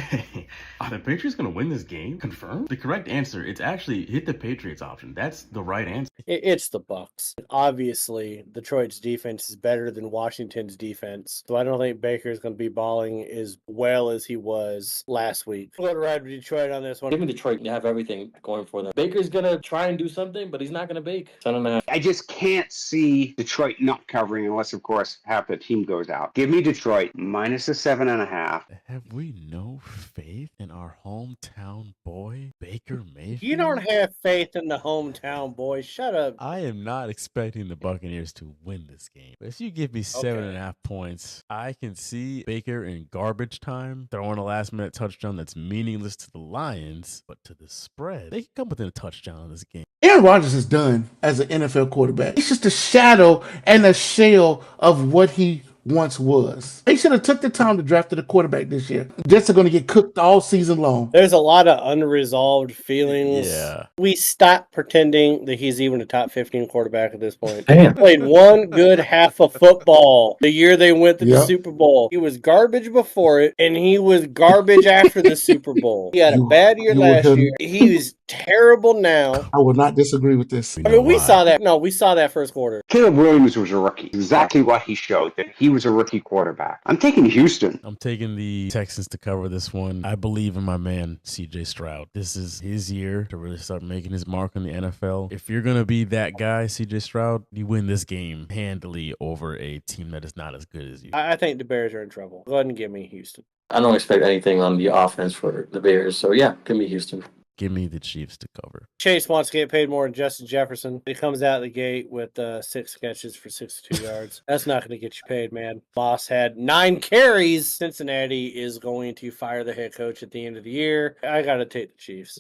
S15: are the Patriots going to win this game? Confirmed? The correct answer, it's actually hit the Patriots option. That's the right answer.
S4: It's the Bucks. Obviously, Detroit's defense is better than Washington's defense, so I don't think Baker's going to be balling as well as he was last week. I'm going to ride with Detroit on this one.
S9: Give me Detroit. They have everything going for them. Baker's going to try and do something, but he's not going to bake. 10.5.
S8: I just can't see Detroit not covering unless, of course, half the team goes out. Give me Detroit Detroit minus the 7.5.
S6: Have we no faith in our hometown boy, Baker Mayfield?
S4: You don't have faith in the hometown boys. Shut up.
S6: I am not expecting the Buccaneers to win this game. But if you give me 7.5 points, I can see Baker in garbage time throwing a last-minute touchdown that's meaningless to the Lions, but to the spread, they can come within a touchdown in this game.
S11: Aaron Rodgers is done as an NFL quarterback. He's just a shadow and a shell of what he once was. They should have took the time to draft a quarterback this year. Jets are going to get cooked all season long.
S4: There's a lot of unresolved feelings.
S6: Yeah.
S4: We stopped pretending that he's even a top 15 quarterback at this point.
S9: Damn.
S4: He played one good half of football the year they went to the
S11: Yep.
S4: Super Bowl. He was garbage before it, and he was garbage after the Super Bowl. He had a bad year
S11: you
S4: last
S11: would-
S4: year. He was terrible now.
S11: I will not disagree with this.
S4: I mean, we saw that. No, we saw that first quarter.
S8: Caleb Williams was a rookie. Exactly what he showed, that he was a rookie quarterback. I'm taking Houston.
S6: I'm taking the Texans to cover this one. I believe in my man, CJ Stroud. This is his year to really start making his mark in the NFL. If you're going to be that guy, CJ Stroud, you win this game handily over a team that is not as good as you.
S4: I think the Bears are in trouble. Go ahead and give me Houston.
S9: I don't expect anything on the offense for the Bears. So, yeah, give me Houston.
S6: Give me the Chiefs to cover.
S4: Chase wants to get paid more than Justin Jefferson. He comes out of the gate with 6 catches for 62 yards. That's not going to get you paid, man. Moss had 9 carries. Cincinnati is going to fire the head coach at the end of the year. I got to take the Chiefs.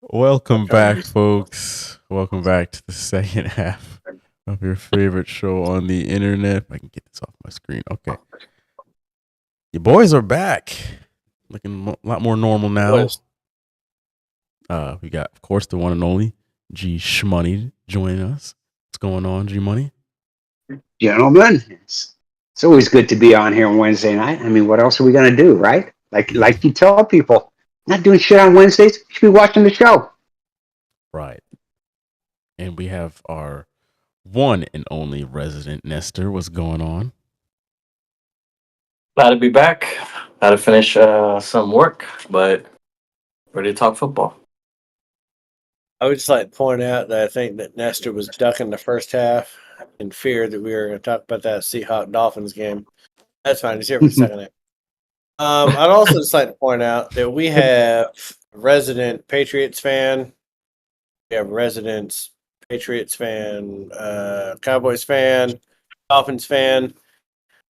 S6: Welcome back, folks. Welcome back to the second half of your favorite show on the internet. If I can get this off my screen. Okay. Your boys are back. Looking a lot more normal now. We got, of course, the one and only G Shmoney joining us. What's going on, G Money?
S8: Gentlemen, it's always good to be on here on Wednesday night. I mean, what else are we going to do, right? Like you tell people, not doing shit on Wednesdays. You should be watching the show.
S6: Right. And we have our one and only resident Nestor. What's going on?
S9: Glad to be back. Got to finish some work, but ready to talk football.
S4: I would just like to point out that I think that Nestor was ducking the first half in fear that we were going to talk about that Seahawks-Dolphins game. That's fine. He's here for the second half. I'd also just like to point out that we have a resident Patriots fan. We have residents Patriots fan, Cowboys fan, Dolphins fan,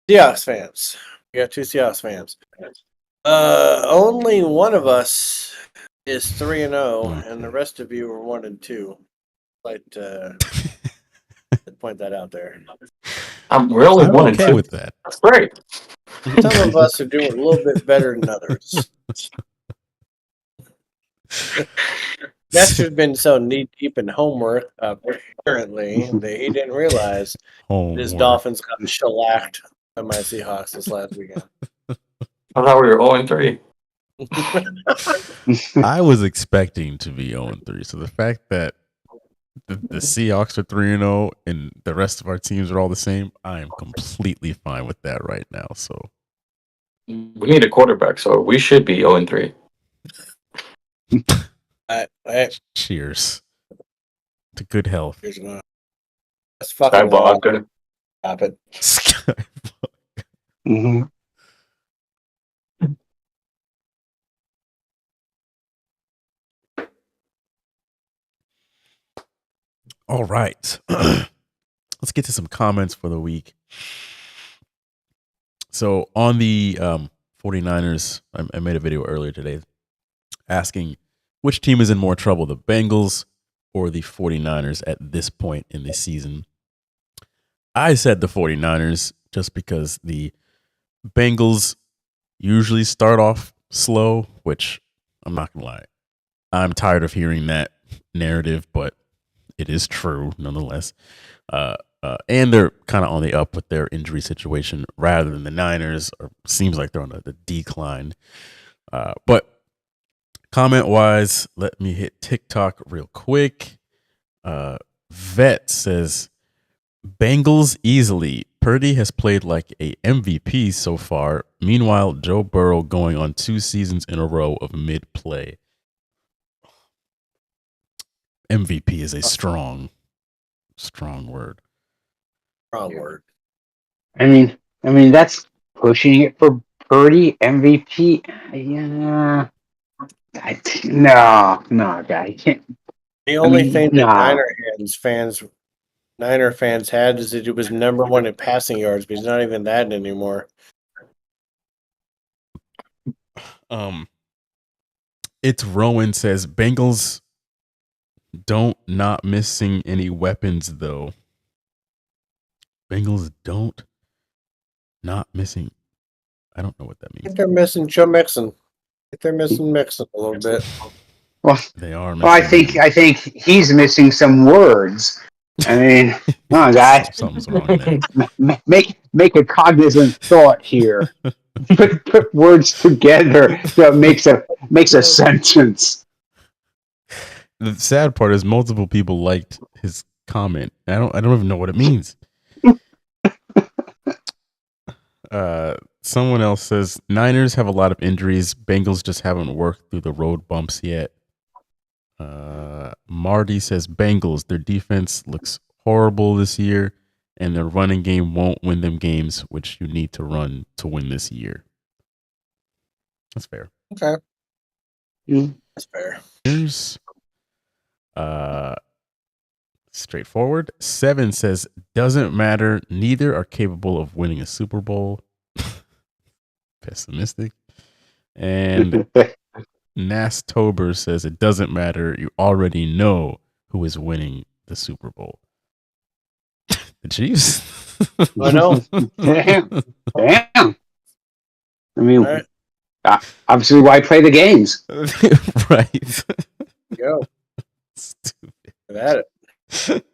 S4: Seahawks fans. We got 2 Seahawks fans. Only one of us is 3-0, and the rest of you are 1-2. I'd like to point that out there.
S9: We're only
S6: I'm
S9: 1
S6: okay
S9: and 2
S6: with that.
S9: That's great.
S4: Some of us are doing a little bit better than others. Nestor's been so knee deep in homework, apparently, that he didn't realize his
S6: Homework.
S4: Dolphins got shellacked by my Seahawks this last weekend.
S9: I thought we were 0 and 3.
S6: I was expecting to be 0-3. So the fact that the Seahawks are 3-0 and the rest of our teams are all the same, I am completely fine with that right now. So
S9: We need a quarterback, so we should be 0 and 3.
S6: cheers to good health.
S4: That's fucking
S9: Skyblock.
S4: wild. Stop it.
S8: Mm-hmm.
S6: All right. Let's get to some comments for the week. So on the 49ers, I made a video earlier today asking which team is in more trouble, the Bengals or the 49ers at this point in the season. I said the 49ers just because the Bengals usually start off slow, which I'm not going to lie. I'm tired of hearing that narrative, but it is true nonetheless. And they're kind of on the up with their injury situation rather than the Niners. Or seems like they're on the decline. But comment wise, let me hit TikTok real quick. Vet says Bengals easily. Purdy has played like a MVP so far. Meanwhile, Joe Burrow going on 2 seasons in a row of mid play. MVP is a strong word.
S4: Strong word.
S8: I mean, that's pushing it for Purdy MVP. Yeah, no, guy, you can't.
S4: The only
S8: mean,
S4: thing that
S8: nah.
S4: Niner fans had is that he was number one in passing yards, but he's not even that anymore.
S6: It's Rowan says Bengals don't not missing any weapons though. Bengals don't not missing. I don't know what that
S4: I
S6: means.
S4: think they're missing Joe Mixon. They're missing Mixon a little bit.
S8: Well,
S6: they are.
S8: Well, I think he's missing some words. I mean, oh, guy,
S6: something's wrong there.
S8: Make a cognizant thought here. put words together so it makes a sentence.
S6: The sad part is multiple people liked his comment. I don't even know what it means. Someone else says Niners have a lot of injuries. Bengals just haven't worked through the road bumps yet. Marty says Bengals, their defense looks horrible this year, and their running game won't win them games, which you need to run to win this year. That's fair.
S4: Okay. That's fair.
S6: Here's straightforward. 7 says doesn't matter. Neither are capable of winning a Super Bowl. Pessimistic. And Nastober says it doesn't matter. You already know who is winning the Super Bowl. The Chiefs.
S4: I know.
S8: Damn. I mean, obviously, why play the games?
S6: Right.
S4: Go.
S6: Stupid.
S4: Get at it.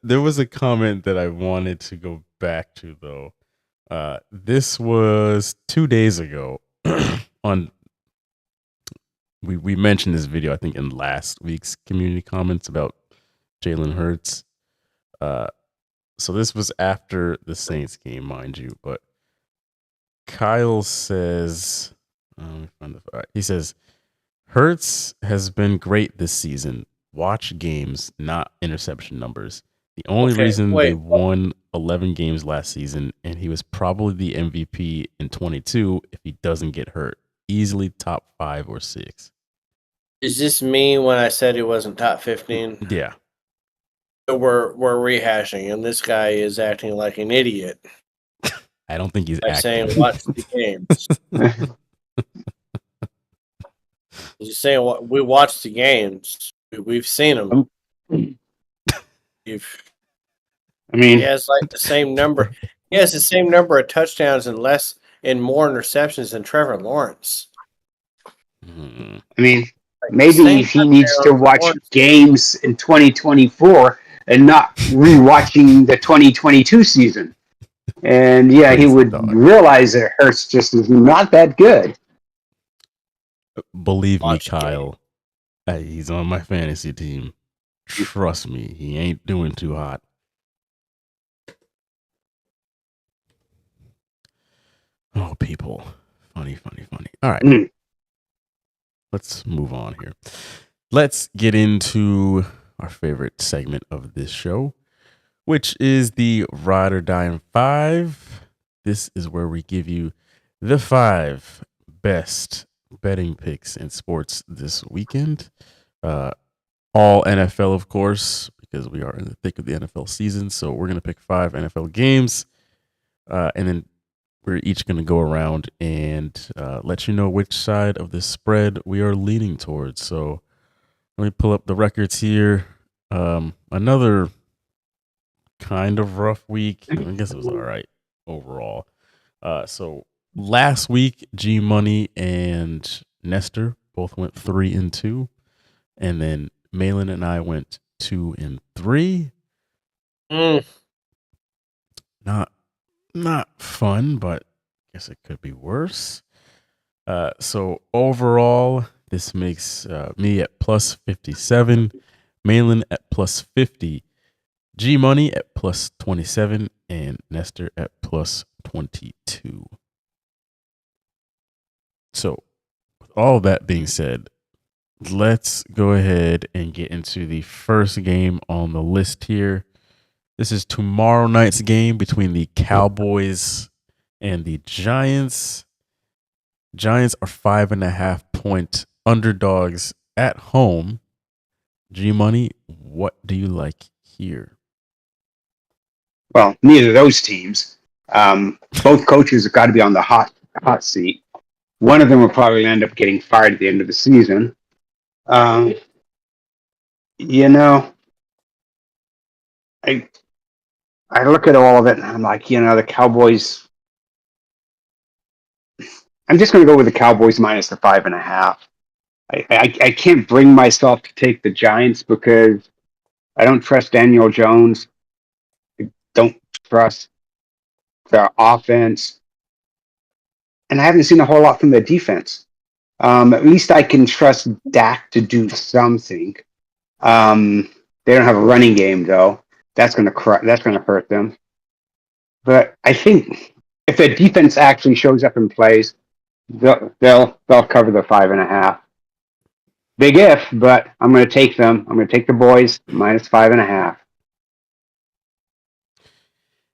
S6: There was a comment that I wanted to go back to though. This was 2 days ago. On we mentioned this video I think in last week's community comments about Jalen Hurts. So this was after the Saints game, mind you, but Kyle says, he says, Hurts has been great this season. Watch games, not interception numbers. The only reason they won 11 games last season, and he was probably the MVP in 22 if he doesn't get hurt. Easily top 5 or 6.
S4: Is this me when I said he wasn't top 15?
S6: Yeah.
S4: So we're rehashing, and this guy is acting like an idiot.
S6: I don't think he's
S4: by
S6: acting.
S4: saying watch the games. He's saying we watch the games. We've seen them. He has like the same number. He has the same number of touchdowns and more interceptions than Trevor Lawrence.
S8: I mean, maybe he needs to watch games in 2024 and not rewatching the 2022 season. And yeah, he would realize that Hurts just is not that good.
S6: Believe me, Kyle. He's on my fantasy team. Trust me, he ain't doing too hot. Oh, people. Funny. All right. Let's move on here. Let's get into our favorite segment of this show, which is the Ride or Die in 5. This is where we give you the 5 best betting picks in sports this weekend. All NFL, of course, because we are in the thick of the NFL season. So we're going to pick 5 NFL games, and then we're each going to go around and let you know which side of the spread we are leaning towards. So let me pull up the records here. Another kind of rough week. I guess it was all right overall. So last week, G Money and Nestor both went 3-2, and then Malin and I went 2-3. Not fun, but I guess it could be worse. So overall, this makes me at plus 57, Malin at plus 50, G Money at plus 27, and Nestor at plus 22. So, with all that being said, let's go ahead and get into the first game on the list here. This is tomorrow night's game between the Cowboys and the Giants. Giants are 5.5-point underdogs at home. G Money, what do you like here?
S8: Well, neither of those teams. Both coaches have got to be on the hot seat. One of them will probably end up getting fired at the end of the season. You know, I look at all of it and I'm like, you know, the Cowboys. I'm just going to go with the Cowboys minus the 5.5. I can't bring myself to take the Giants because I don't trust Daniel Jones. I don't trust their offense. And I haven't seen a whole lot from their defense. At least I can trust Dak to do something. They don't have a running game though. That's going to hurt them. But I think if their defense actually shows up and plays, they'll cover the 5.5. Big if, but I'm going to take them. I'm going to take the boys minus 5.5.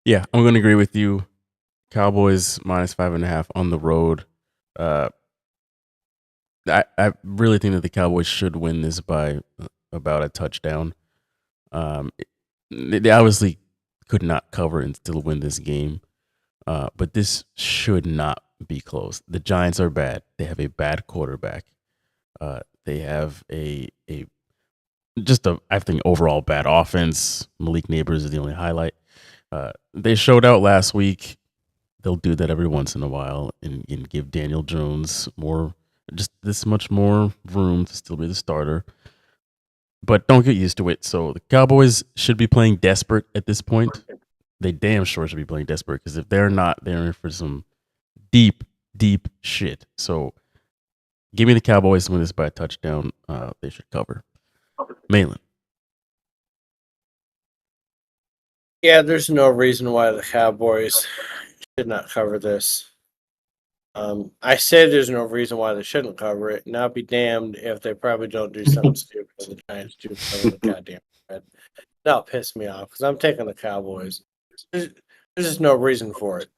S6: Yeah, I'm going to agree with you. Cowboys minus 5.5 on the road. I really think that the Cowboys should win this by about a touchdown. They obviously could not cover and still win this game, but this should not be close. The Giants are bad. They have a bad quarterback. They have I think overall bad offense. Malik Neighbors is the only highlight. They showed out last week. They'll do that every once in a while and give Daniel Jones just this much more room to still be the starter. But don't get used to it. So the Cowboys should be playing desperate at this point. They damn sure should be playing desperate because if they're not, they're in for some deep, deep shit. So give me the Cowboys to win this by a touchdown. They should cover. Malin.
S4: Yeah, there's no reason why the Cowboys should not cover this. I said there's no reason why they shouldn't cover it. Now be damned if they probably don't do something stupid. The Giants do cover the goddamn spread. That'll piss me off because I'm taking the Cowboys. There's just no reason for it.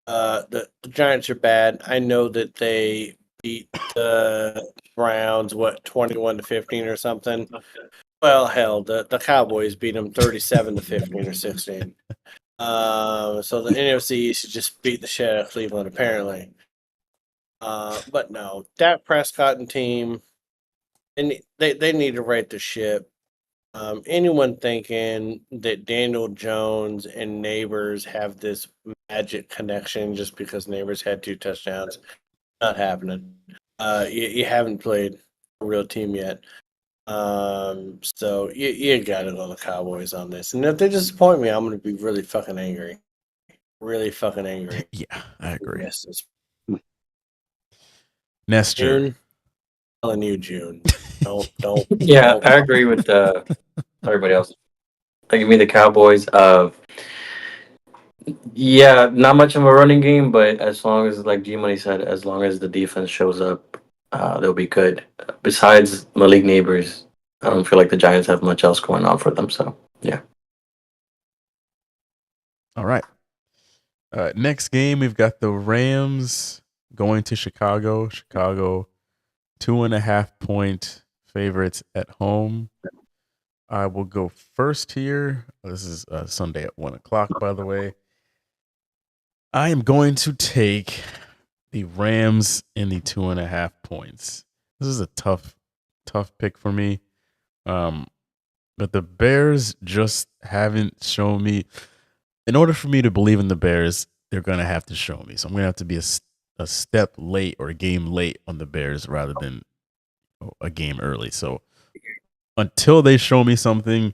S4: The Giants are bad. I know that they beat the Browns 21-15 or something. Well, hell, the Cowboys beat them 37-15 or 16. So the NFC East just beat the shit out of Cleveland, apparently. But no, Dak Prescott and team, and they need to right the ship. Anyone thinking that Daniel Jones and Neighbors have this magic connection just because Neighbors had 2 touchdowns, not happening. You haven't played a real team yet. So you gotta go the Cowboys on this. And if they disappoint me, I'm gonna be really fucking angry. Really fucking angry.
S6: Yeah, I agree.
S4: Yes,
S6: Nestor.
S4: June. Telling you, June. Don't.
S9: Yeah,
S4: don't.
S9: I agree with everybody else. I give me the Cowboys. Yeah, not much of a running game, but as long as, like G Money said, as long as the defense shows up, they'll be good. Besides Malik Neighbors, I don't feel like the Giants have much else going on for them. So, yeah.
S6: All right. Next game, we've got the Rams going to Chicago. Chicago, 2.5-point favorites at home. I will go first here. This is Sunday at 1:00, by the way. I am going to take the Rams in the 2.5 points. This is a tough pick for me. But the Bears just haven't shown me. In order for me to believe in the Bears, they're going to have to show me. So I'm going to have to be a step late or a game late on the Bears rather than a game early. So until they show me something,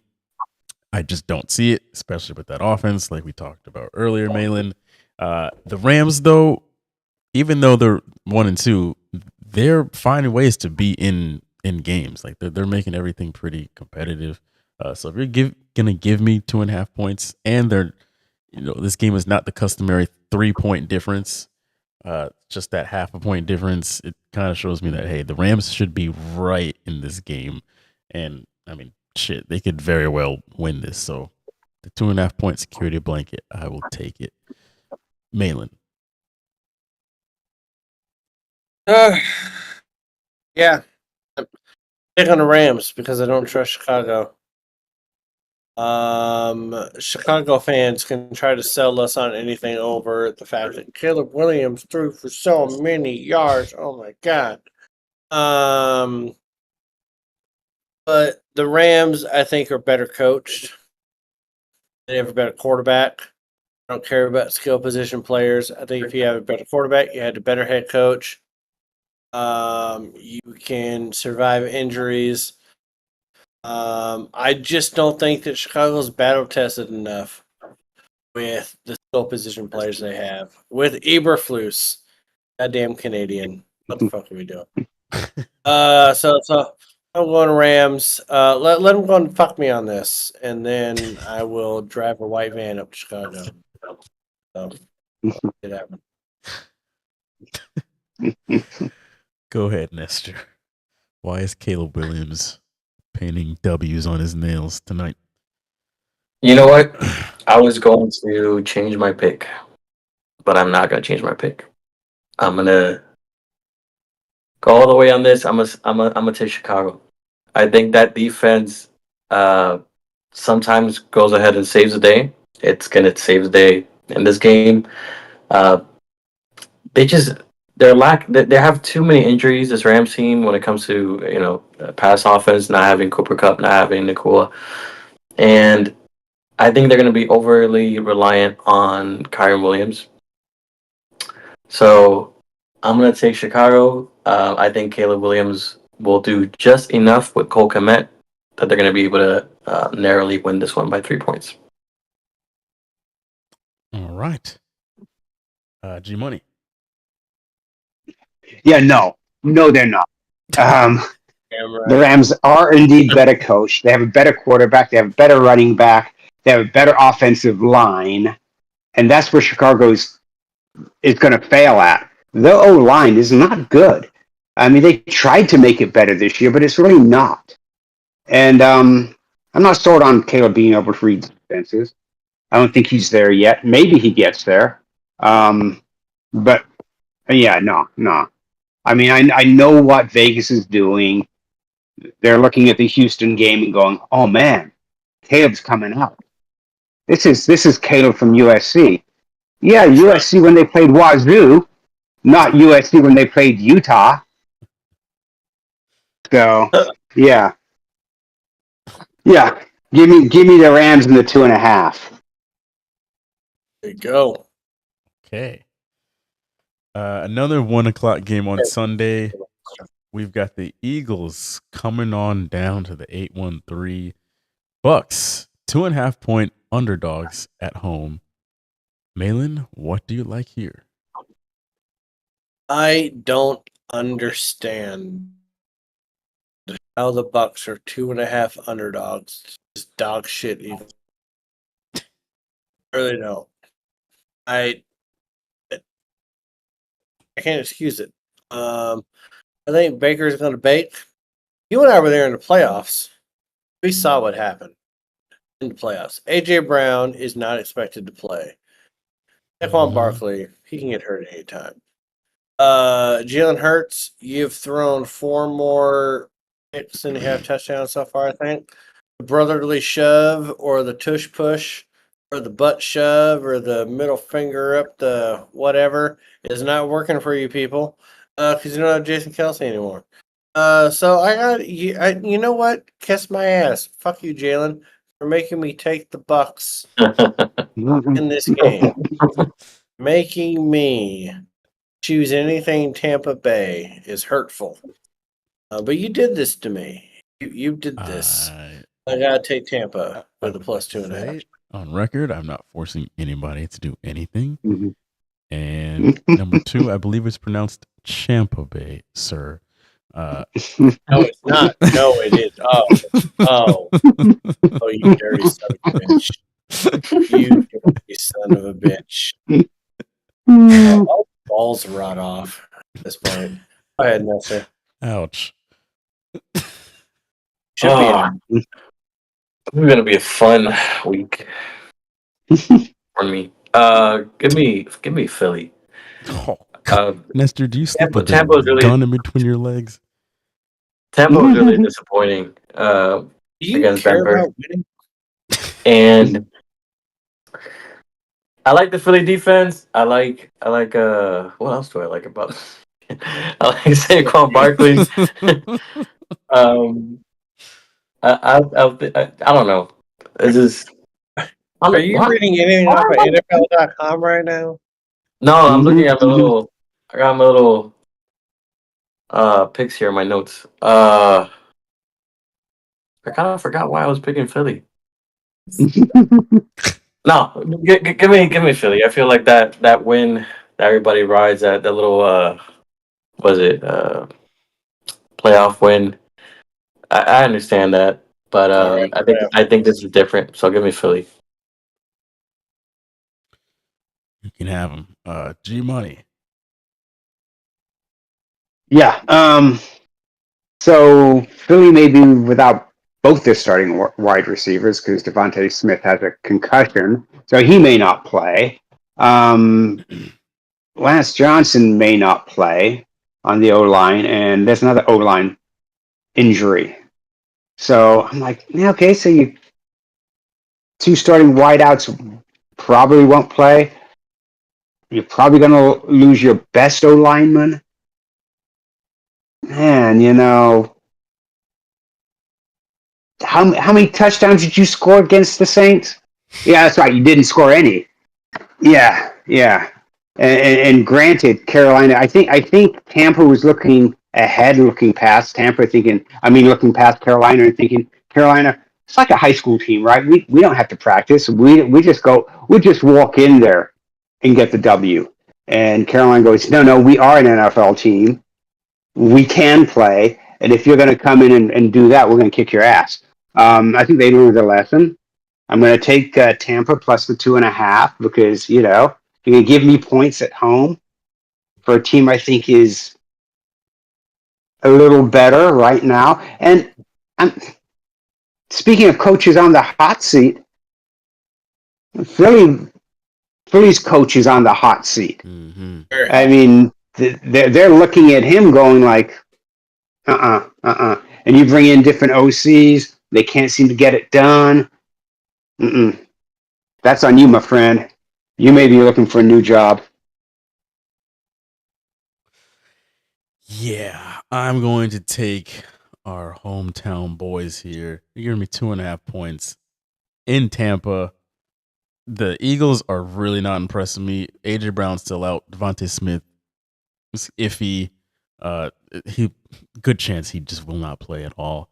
S6: I just don't see it, especially with that offense, like we talked about earlier, Malin. The Rams, though, even though they're 1-2, they're finding ways to be in games. Like they're making everything pretty competitive. So if you're gonna give me 2.5 points, and this game is not the customary 3-point difference, just that half a point difference, it kind of shows me that, hey, the Rams should be right in this game. And I mean, shit, they could very well win this. So the 2.5 point security blanket, I will take it. Malin.
S4: Yeah. I'm on the Rams because I don't trust Chicago. Chicago fans can try to sell us on anything over the fact that Caleb Williams threw for so many yards. Oh my god. But the Rams, I think, are better coached. They have a better quarterback. I don't care about skill position players. I think if you have a better quarterback, you had a better head coach. You can survive injuries. I just don't think that Chicago's battle tested enough with the skill position players they have. With Eberflus, goddamn Canadian. What the fuck are we doing? So I'm going Rams. Let them go and fuck me on this, and then I will drive a white van up to Chicago. So it happened.
S6: Go ahead, Nestor. Why is Caleb Williams painting W's on his nails tonight?
S9: You know what? I was going to change my pick, but I'm not going to change my pick. I'm going to go all the way on this. I'm gonna take Chicago. I think that defense sometimes goes ahead and saves the day. It's going to save the day in this game. They have too many injuries, this Rams team, when it comes to pass offense, not having Cooper Kupp, not having Nakua. And I think they're going to be overly reliant on Kyren Williams. So I'm going to take Chicago. I think Caleb Williams will do just enough with Cole Kmet that they're going to be able to narrowly win this one by 3 points.
S6: All right. G Money.
S8: Yeah, no, they're not. The Rams are indeed better coached. They have a better quarterback. They have a better running back. They have a better offensive line, and that's where Chicago is going to fail at. The O-line is not good. I mean, they tried to make it better this year, but it's really not. And I'm not sold on Caleb being able to read defenses. I don't think he's there yet. Maybe he gets there. But yeah, no. I mean, I know what Vegas is doing. They're looking at the Houston game and going, "Oh man, Caleb's coming out. This is Caleb from USC." Yeah, USC when they played Wazoo, not USC when they played Utah. So yeah. Give me the Rams in the 2.5.
S4: There you go.
S6: Okay. Another 1:00 game on Sunday. We've got the Eagles coming on down to the 8-1-3 Bucks, 2.5 point underdogs at home. Malin, what do you like here?
S4: I don't understand how the Bucks are 2.5 underdogs. It's dog shit. Even. I really don't. I can't excuse it. I think Baker's going to bake. You and I were there in the playoffs. We saw what happened in the playoffs. AJ Brown is not expected to play. Saquon Barkley, he can get hurt at any time. Jalen Hurts, you've thrown 4 more picks than you have touchdowns so far, I think. The brotherly shove or the tush push or the butt shove or the middle finger up the whatever is not working for you people because you don't have Jason Kelsey anymore. So I got you. You know what? Kiss my ass. Fuck you, Jalen, for making me take the Bucks in this game. Making me choose anything Tampa Bay is hurtful. But you did this to me. You did this. I gotta take Tampa with a plus 2.5.
S6: On record, I'm not forcing anybody to do anything.
S8: Mm-hmm.
S6: And number 2, I believe it's pronounced Champa Bay, sir.
S4: No, it's not. No, it is. Oh, you dirty son of a bitch. You dirty son of a bitch. All balls rot off at this point. Go ahead, Nestor.
S6: Ouch.
S9: Should be. It's gonna be a fun week for me. Give me Philly.
S6: Nestor, do you sleep with
S9: Tampa
S6: a
S9: really,
S6: gun in between your legs?
S9: Tampa was really disappointing
S4: Do you
S9: against
S4: care
S9: Denver.
S4: about winning?
S9: And I like the Philly defense. I like what else do I like about I like Saquon Barkley. I don't know. It's just
S4: Are you reading anything off of NFL.com right now?
S9: No, I'm looking at I got my little picks here in my notes. I kind of forgot why I was picking Philly. No, give me Philly. I feel like that win that everybody rides, that little playoff win. I understand that, but
S4: Right,
S9: I think this is different. So give me Philly.
S6: You can have them. G Money.
S8: Yeah. So Philly may be without both their starting wide receivers because Devontae Smith has a concussion, so he may not play. Lance Johnson may not play on the O-line, and there's another O-line injury. So I'm like, yeah, okay, so you 2 starting wideouts probably won't play. You're probably going to lose your best O-lineman. Man, how many touchdowns did you score against the Saints? Yeah, that's right. You didn't score any. Yeah. And granted, Carolina, I think Tampa was looking ahead, looking past looking past Carolina and thinking, Carolina, it's like a high school team, right? We don't have to practice. We just walk in there and get the W. And Carolina goes, no, we are an NFL team. We can play. And if you're going to come in and do that, we're going to kick your ass. I think they learned their lesson. I'm going to take Tampa plus the 2.5 because, you can give me points at home for a team I think is a little better right now. And speaking of coaches on the hot seat, Philly's coach is on the hot seat.
S6: Mm-hmm.
S8: I mean, they're looking at him going like, And you bring in different OCs, they can't seem to get it done. That's on you, my friend. You may be looking for a new job.
S6: Yeah, I'm going to take our hometown boys here. You're giving me 2.5 points in Tampa. The Eagles are really not impressing me. AJ Brown's still out. Devontae Smith is iffy. Good chance he just will not play at all.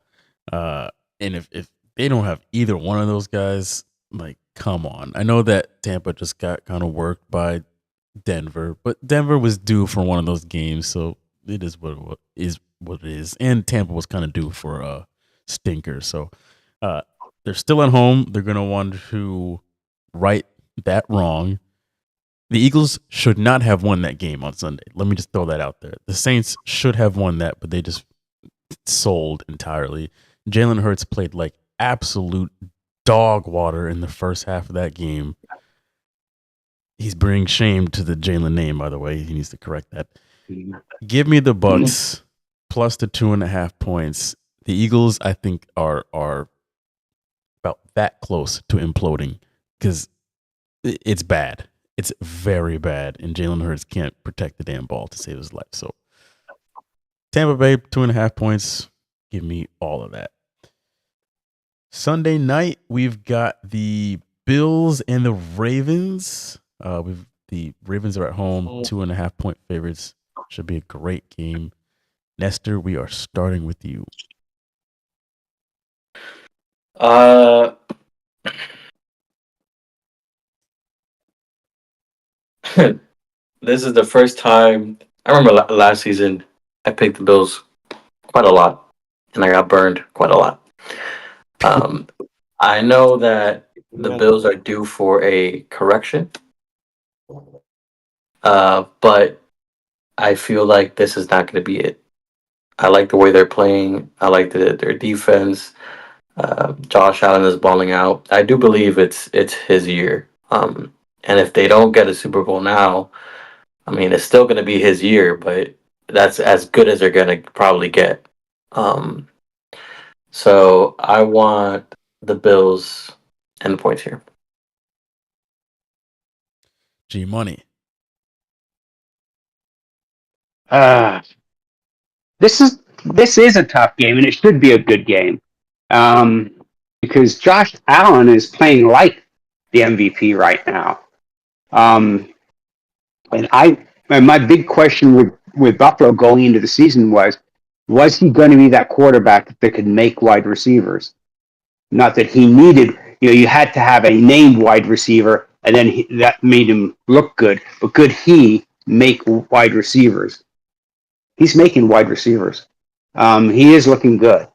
S6: And if they don't have either one of those guys, like, come on. I know that Tampa just got kind of worked by Denver, but Denver was due for one of those games, so it is what it is. And Tampa was kind of due for a stinker. So they're still at home. They're going to want to right that wrong. The Eagles should not have won that game on Sunday. Let me just throw that out there. The Saints should have won that, but they just sold entirely. Jalen Hurts played like absolute dog water in the first half of that game. He's bringing shame to the Jalen name, by the way. He needs to correct that. Give me the Bucks plus the 2.5 points. The Eagles, I think, are about that close to imploding because it's bad. It's very bad, and Jalen Hurts can't protect the damn ball to save his life. So Tampa Bay, 2.5 points. Give me all of that. Sunday night, we've got the Bills and the Ravens. The Ravens are at home, 2.5 point favorites. Should be a great game. Nestor, we are starting with you.
S9: This is the first time I remember last season I picked the Bills quite a lot, and I got burned quite a lot. I know that the Bills are due for a correction, but I feel like this is not going to be it. I like the way they're playing. I like their defense. Josh Allen is balling out. I do believe it's his year. And if they don't get a Super Bowl now, I mean, it's still going to be his year, but that's as good as they're going to probably get. So I want the Bills and the points here.
S6: G Money.
S8: This is a tough game, and it should be a good game, because Josh Allen is playing like the MVP right now. And my big question with Buffalo going into the season was he going to be that quarterback that could make wide receivers? Not that he needed, you had to have a named wide receiver, and then that made him look good. But could he make wide receivers? He's making wide receivers. He is looking good.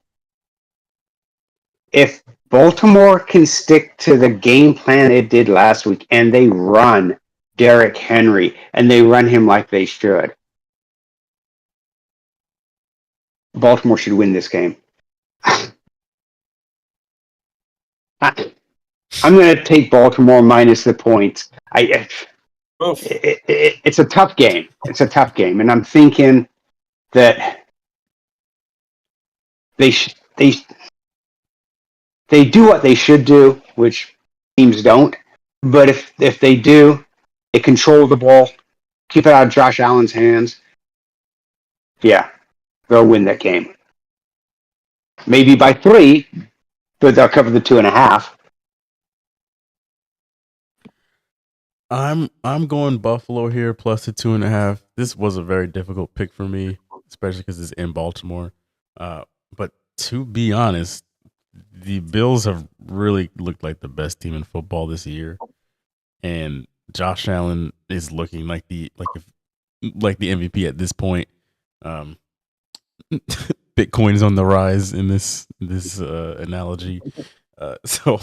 S8: If Baltimore can stick to the game plan it did last week, and they run Derrick Henry, and they run him like they should, Baltimore should win this game. I'm going to take Baltimore minus the points. It's a tough game. It's a tough game, and I'm thinking that they do what they should do, which teams don't. But if they do, they control the ball, keep it out of Josh Allen's hands. Yeah, they'll win that game. Maybe by 3, but they'll cover the 2.5.
S6: I'm going Buffalo here plus the 2.5. This was a very difficult pick for me, especially because it's in Baltimore. But to be honest, the Bills have really looked like the best team in football this year, and Josh Allen is looking like the MVP at this point. Bitcoin is on the rise in this analogy. So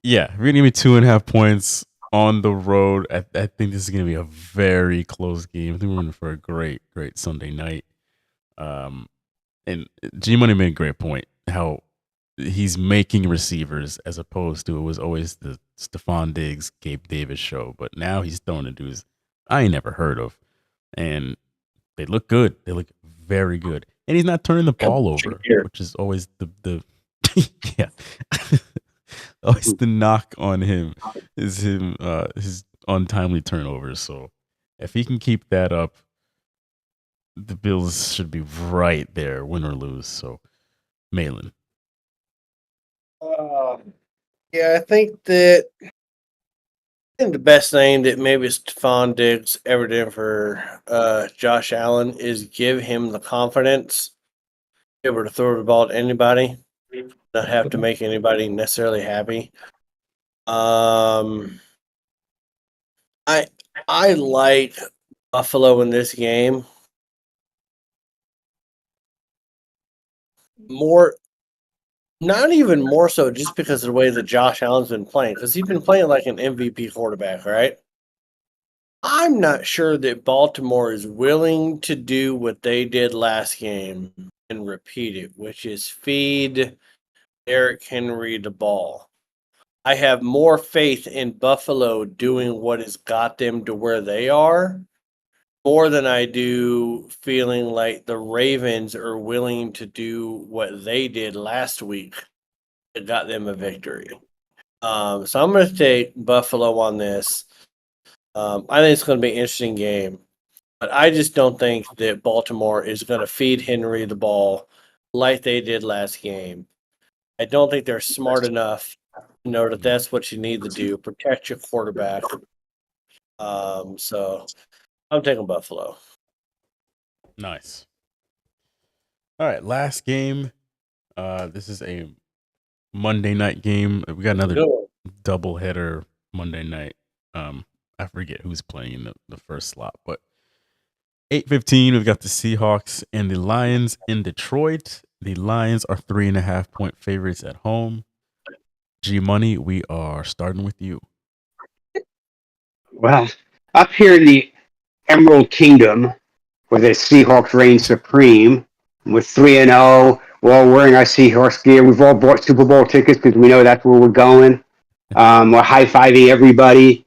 S6: yeah, if you're gonna give me 2.5 points on the road, I think this is gonna be a very close game. I think we're in for a great Sunday night. And G Money made a great point how he's making receivers as opposed to it was always the Stephon Diggs, Gabe Davis show. But now he's throwing the dudes I ain't never heard of, and they look good. They look very good, and he's not turning the ball over, which is always the yeah. Always the knock on him is his untimely turnovers. So if he can keep that up, the Bills should be right there, win or lose. So Malin.
S4: Yeah, I think the best thing that maybe Stephon Diggs ever did for Josh Allen is give him the confidence to be able to throw the ball to anybody, not have to make anybody necessarily happy. I like Buffalo in this game more. Not even more so just because of the way that Josh Allen's been playing, because he's been playing like an MVP quarterback, right? I'm not sure that Baltimore is willing to do what they did last game and repeat it, which is feed Derrick Henry the ball. I have more faith in Buffalo doing what has got them to where they are more than I do feeling like the Ravens are willing to do what they did last week that got them a victory. So I'm going to take Buffalo on this. I think it's going to be an interesting game, but I just don't think that Baltimore is going to feed Henry the ball like they did last game. I don't think they're smart enough to know that that's what you need to do, protect your quarterback. So I'm taking Buffalo.
S6: Nice. All right, last game. This is a Monday night game. We got another double header Monday night. I forget who's playing in the first slot, but 8:15. We've got the Seahawks and the Lions in Detroit. The Lions are 3.5-point favorites at home. G Money, we are starting with you.
S8: Well, up here in the Emerald Kingdom, where the Seahawks reign supreme, with 3-0, we're all wearing our Seahawks gear. We've all bought Super Bowl tickets because we know that's where we're going. We're high-fiving everybody.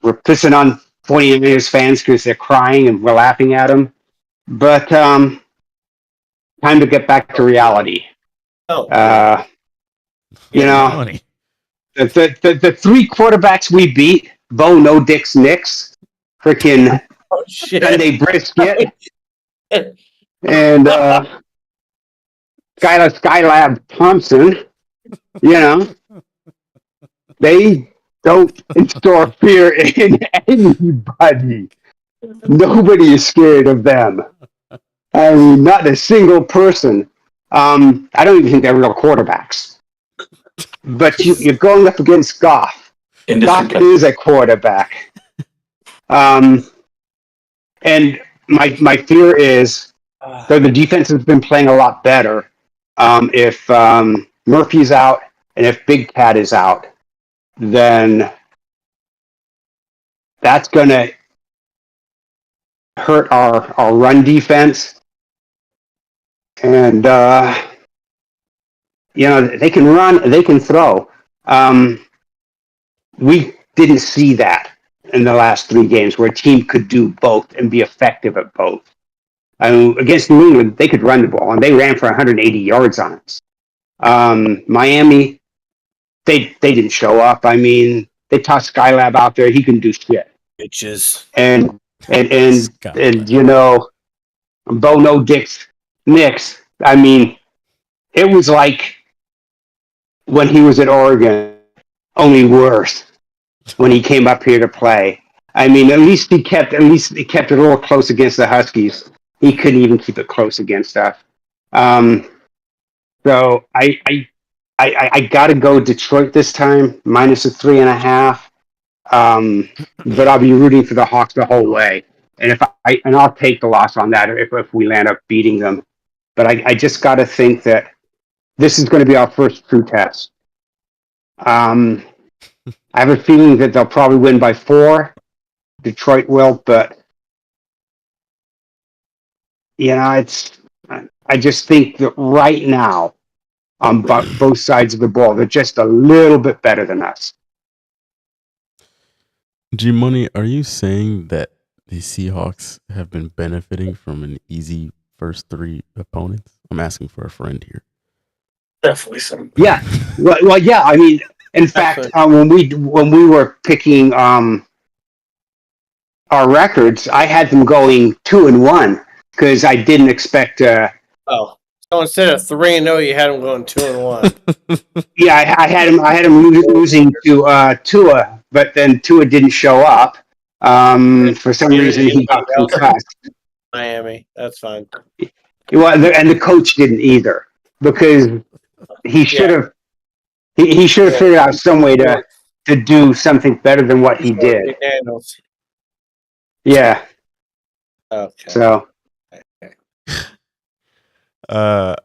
S8: We're pissing on 49ers fans because they're crying and we're laughing at them. But time to get back to reality. You know, the three quarterbacks we beat, Bo No Dicks Nicks, freaking Sunday Brisket, and Skylab Thompson, you know, they don't instill fear in anybody. Nobody is scared of them. I mean, not a single person. I don't even think they're real quarterbacks. But you're going up against Goff. Goff is a quarterback. And my fear is, though the defense has been playing a lot better, if Murphy's out and if Big Cat is out, then that's going to hurt our run defense. And, you know, they can run, they can throw. We didn't see that in the last 3 games where a team could do both and be effective at both. Against New England, they could run the ball, and they ran for 180 yards on us. Miami, they didn't show up. I mean, they tossed Skylab out there. He can do shit.
S4: Bitches.
S8: And you know, Bo No Dicks Nicks. I mean, it was like when he was at Oregon, only worse when he came up here to play. I mean, at least he kept it a little close against the Huskies. He couldn't even keep it close against us. So I got to go Detroit this time, minus a 3.5. But I'll be rooting for the Hawks the whole way. And I'll take the loss on that if we land up beating them. But I just got to think that this is going to be our first true test. I have a feeling that they'll probably win by 4. Detroit will, but you know, I just think that right now, on both sides of the ball, they're just a little bit better than us.
S6: G Money, are you saying that the Seahawks have been benefiting from an easy first 3 opponents? I'm asking for a friend here.
S9: Definitely some.
S8: Yeah. Well, yeah. I mean, in fact, when we were picking our records, I had them going 2-1 because I didn't expect.
S4: So instead of 3-0, you had them going 2-1.
S8: Yeah, I had him losing to Tua, but then Tua didn't show up. For some reason, he got concussed.
S4: Miami, that's fine.
S8: Well, and the coach didn't either because he should have. He should have figured out some way to do something better than what he did. Yeah.
S4: Okay.
S8: So.
S6: I'm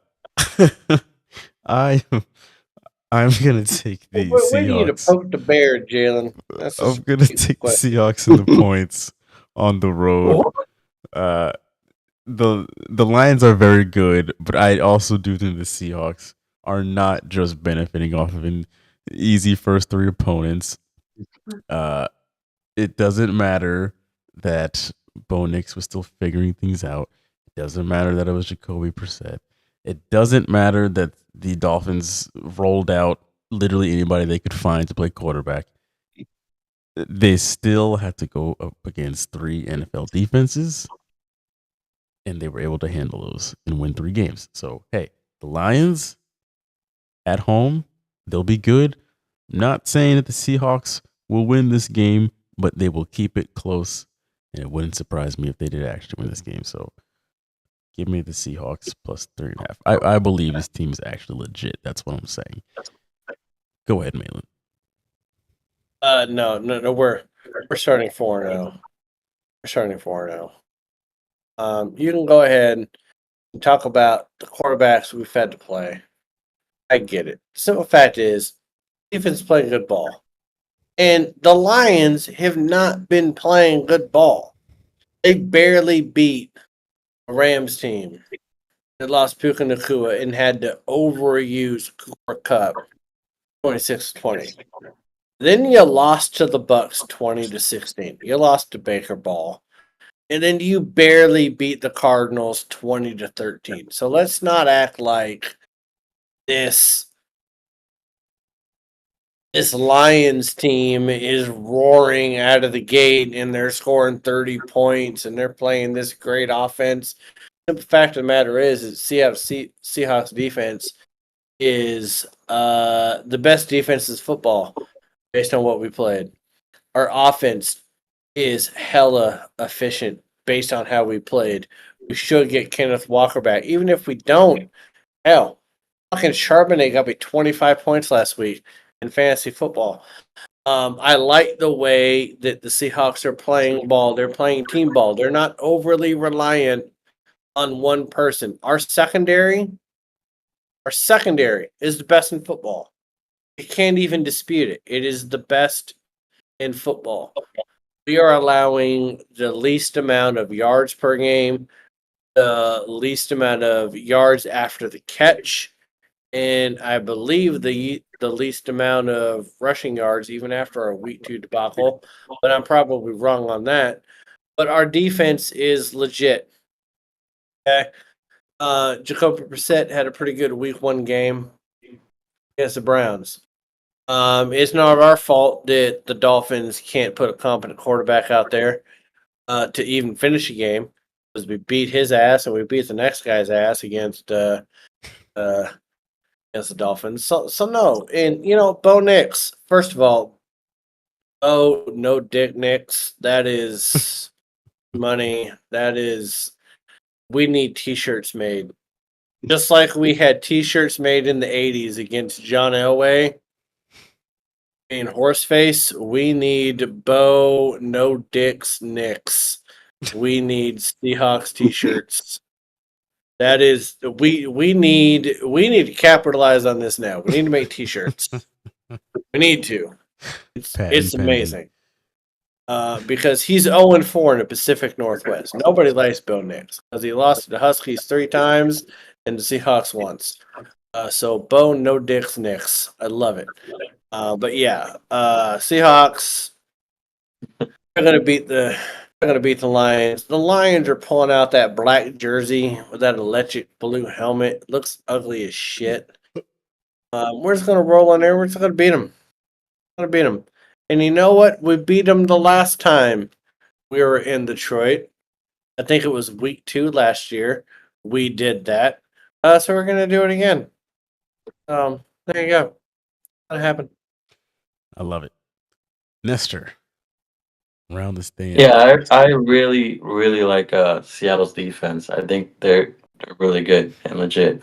S6: gonna take the Seahawks.
S4: We need to poke the bear, Jalen.
S6: I'm gonna take the Seahawks and the points on the road. The Lions are very good, but I also do think the Seahawks are not just benefiting off of an easy first 3 opponents. It doesn't matter that Bo Nix was still figuring things out. It doesn't matter that it was Jacoby Brissett. It doesn't matter that the Dolphins rolled out literally anybody they could find to play quarterback. They still had to go up against 3 NFL defenses, and they were able to handle those and win 3 games. So, hey, the Lions at home, they'll be good. I'm not saying that the Seahawks will win this game, but they will keep it close, and it wouldn't surprise me if they did actually win this game. So, Give me the Seahawks plus 3.5. I believe this team is actually legit. That's what I'm saying. Go ahead, Malin.
S4: No. We're starting 4-0. We're starting 4-0. You can go ahead and talk about the quarterbacks we've had to play. I get it. The simple fact is, defense is playing good ball. And the Lions have not been playing good ball. They barely beat a Rams team that lost Puka Nakua and had to overuse Cooper Cup 26-20. Then you lost to the Bucks 20-16. You lost to Baker Ball. And then you barely beat the Cardinals 20-13. So let's not act like this Lions team is roaring out of the gate and they're scoring 30 points and they're playing this great offense. The fact of the matter is Seahawks defense is the best defense in football based on what we played. Our offense is hella efficient based on how we played. We should get Kenneth Walker back. Even if we don't, hell, fucking Charbonnet got me 25 points last week in fantasy football. I like the way that the Seahawks are playing ball. They're playing team ball. They're not overly reliant on one person. Our secondary is the best in football. You can't even dispute it. It is the best in football. We are allowing the least amount of yards per game, the least amount of yards after the catch, and I believe the least amount of rushing yards even after our week 2 debacle. But I'm probably wrong on that. But our defense is legit. Okay. Jacoby Brissett had a pretty good week 1 game against the Browns. It's not our fault that the Dolphins can't put a competent quarterback out there to even finish a game, because we beat his ass and we beat the next guy's ass against the Dolphins. So no, and Bo Nix. First of all, no dick Nix. That is money. That is. We need T-shirts made, just like we had T-shirts made in the '80s against John Elway and Horseface. We need Bo No Dicks Nix. We need Seahawks T-shirts. That is, we need to capitalize on this now. We need to make T-shirts. We need to. It's amazing. Because he's 0-4 in the Pacific Northwest. Nobody likes Bo Nix because he lost to the Huskies 3 times and the Seahawks once. So Bo No Dicks Nix. I love it. But yeah, Seahawks are gonna beat the Lions. The Lions are pulling out that black jersey with that electric blue helmet. It looks ugly as shit. We're just gonna roll in there. We're just gonna beat them. And you know what? We beat them the last time we were in Detroit. I think it was week 2 last year. We did that. So we're gonna do it again. There you go. That happened.
S6: I love it. Nestor, round this thing.
S9: Yeah, I really, really like Seattle's defense. I think they're really good and legit.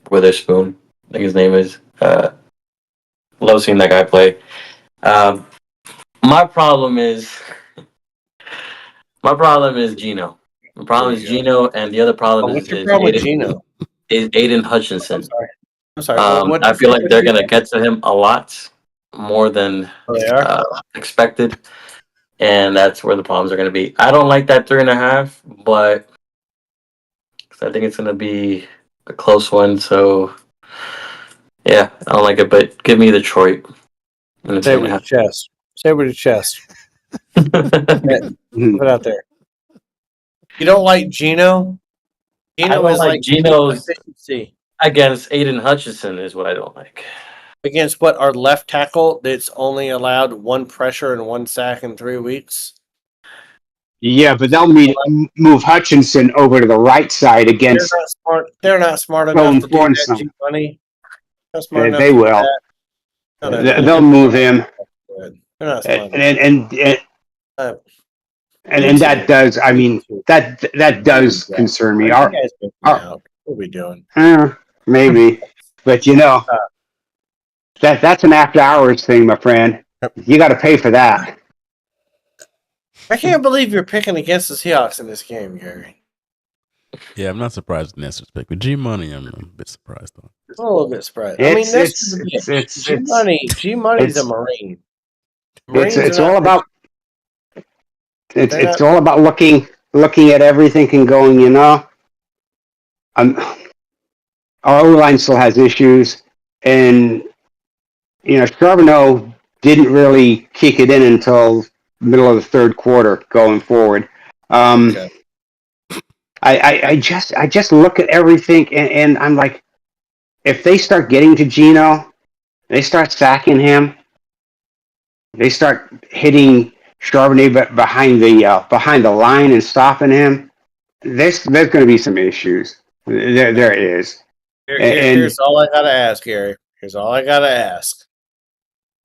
S9: Witherspoon, I think his name is. Love seeing that guy play. My problem is Gino. My problem is Gino, and the other problem
S4: What's
S9: is
S4: your problem with
S9: Aiden,
S4: Gino?
S9: is Aiden Hutchinson.
S4: I'm sorry.
S9: I feel like they're gonna get to him a lot more than expected, and that's where the problems are gonna be. I don't like that 3.5, but I think it's gonna be a close one. So yeah, I don't like it, but give me Detroit.
S4: Say it with your chest. Say it with your chest. Put it out there. You don't like Gino?
S9: I don't like Gino's
S4: efficiency
S9: against Aiden Hutchinson is what I don't like.
S4: Against what, our left tackle that's only allowed 1 pressure and 1 sack in 3 weeks?
S8: Yeah, but they'll move Hutchinson over to the right side against.
S4: They're not smart enough to do that, G-Money.
S8: They will. They'll move him.
S4: They're not smart enough.
S8: and that does. I mean, that does concern me.
S4: You guys been out. What are we doing?
S8: Maybe, but that's an after hours thing, my friend. You got to pay for that.
S4: I can't believe you're picking against the Seahawks in this game, Gary.
S6: Yeah, I'm not surprised with Nestor's pick. With G Money, I'm a bit surprised on.
S4: I'm a little bit surprised. I mean, G Money's a Marine.
S8: It's all about it's all about looking at everything and going, our O-line still has issues, and Charbonneau didn't really kick it in until middle of the third quarter going forward. I just look at everything and I'm like, if they start getting to Geno, they start sacking him, they start hitting Charbonnet behind the line and stopping him, there's going to be some issues. There is.
S4: Here's all I gotta ask, Gary. Here's all I gotta ask.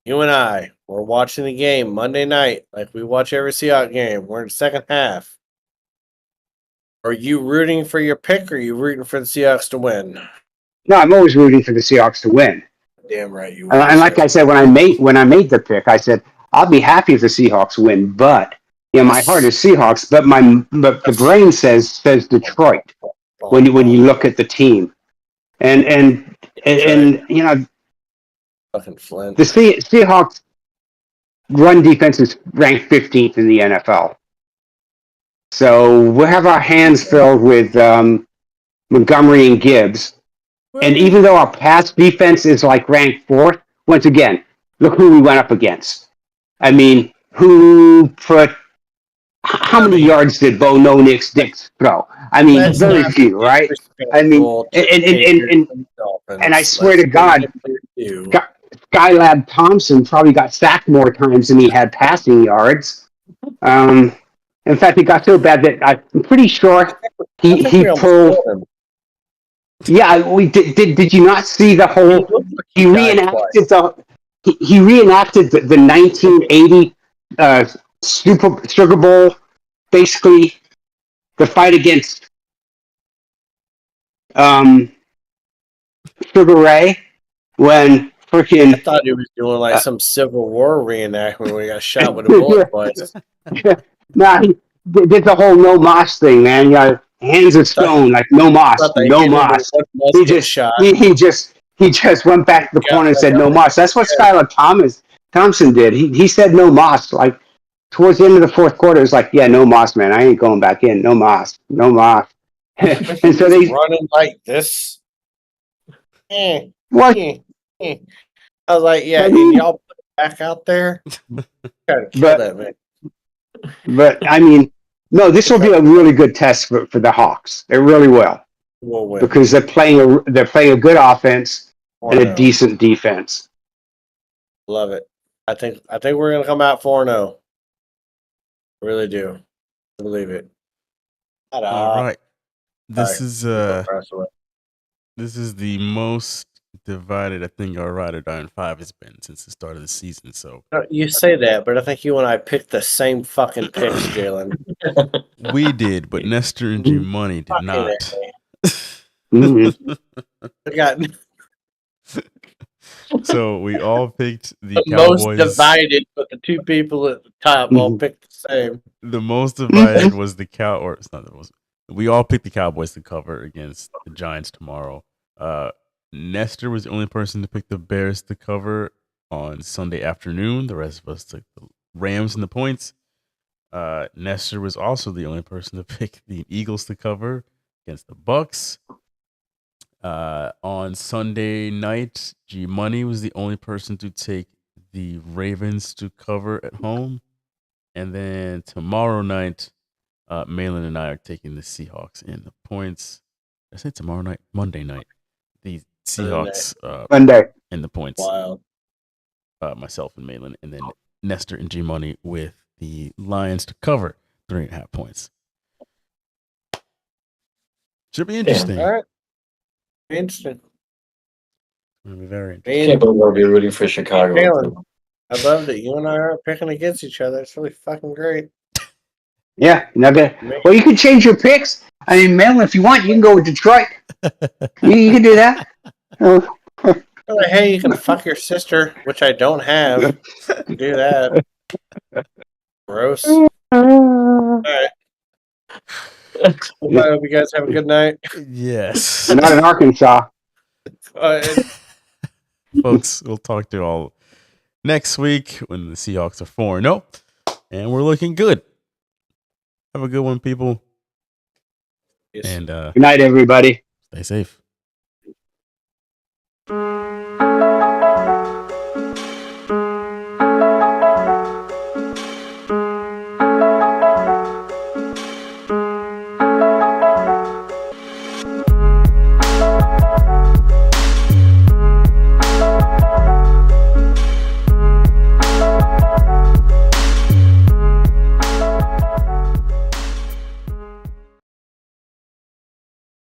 S4: You and I, we're watching the game Monday night, like we watch every Seahawks game. We're in the second half. Are you rooting for your pick, or are you rooting for the Seahawks to win?
S8: No, I'm always rooting for the Seahawks to win.
S4: Damn right you.
S8: And like I said, when I made the pick, I said I'll be happy if the Seahawks win, but my heart is Seahawks, but the brain says Detroit when you look at the team, and
S4: fucking Flint.
S8: The Seahawks run defense is ranked 15th in the NFL. So we'll have our hands filled with Montgomery and Gibbs. And even though our pass defense is like ranked 4th, once again, look who we went up against. I mean, how many yards did Bo Nix throw? I mean, very few, right? I mean, and I swear to God, Skylab Thompson probably got sacked more times than he had passing yards. In fact, it got so bad that I'm pretty sure he pulled. Yeah, we did. Did you not see the whole? He reenacted the 1980 Sugar Bowl, basically the fight against Sugar Ray when freaking.
S4: I thought he was doing like some Civil War reenactment where he got shot with a bullet twice.
S8: Nah, he did the whole no moss thing, man. Hands of stone, like no moss, no moss. He just went back to the corner and said no moss. That's what Skylar Thompson did. He said no moss. Like towards the end of the fourth quarter, it was like, yeah, no moss, man. I ain't going back in. No moss, no moss. And so they
S4: running like this.
S8: What?
S4: I was like, yeah, and y'all put it back out there. Gotta kill that man.
S8: But I mean, no, this will be a really good test for the Hawks. It really will.
S4: We'll win.
S8: Because they're playing a good offense and a decent defense.
S4: Love it. I think we're gonna come out 4-0. Really do. I believe it.
S6: All right. This is the most divided I think our Ride or Die in 5 has been since the start of the season. So
S4: you say that, but I think you and I picked the same fucking picks, Jalen.
S6: We did, but Nestor and G Money did not.
S4: I got
S6: So we all picked the
S4: most
S6: Cowboys.
S4: divided, but the two people at the top all picked the same.
S6: The most divided was the Cow, or it's not the most. We all picked the Cowboys to cover against the Giants tomorrow. Nestor was the only person to pick the Bears to cover on Sunday afternoon. The rest of us took the Rams and the points. Nestor was also the only person to pick the Eagles to cover against the Bucks. On Sunday night, G Money was the only person to take the Ravens to cover at home. And then tomorrow night, Malin and I are taking the Seahawks in the points. Did I say tomorrow night? Monday night. The Seahawks
S8: Monday
S6: in the points.
S4: Wild.
S6: Myself and Malin, and then Nestor and G Money with the Lions to cover 3.5 points. Should be interesting.
S4: All right. Interesting.
S6: It'll be very interesting.
S9: I can't believe I'll be rooting for Chicago.
S4: Jalen, I love that you and I are picking against each other. It's really fucking great.
S8: Yeah, you're not gonna. Well, you can change your picks. I mean, Maryland, if you want, you can go with Detroit. You can do that. Oh.
S4: Like, hey, you can fuck your sister, which I don't have. Do that. Gross. All right. Well, I hope you guys have a good night.
S6: Yes.
S8: Not in Arkansas.
S6: Folks, we'll talk to you all next week when the Seahawks are 4-0. And we're looking good. Have a good one, people.
S4: Yes.
S6: And
S8: good night, everybody.
S6: Stay safe.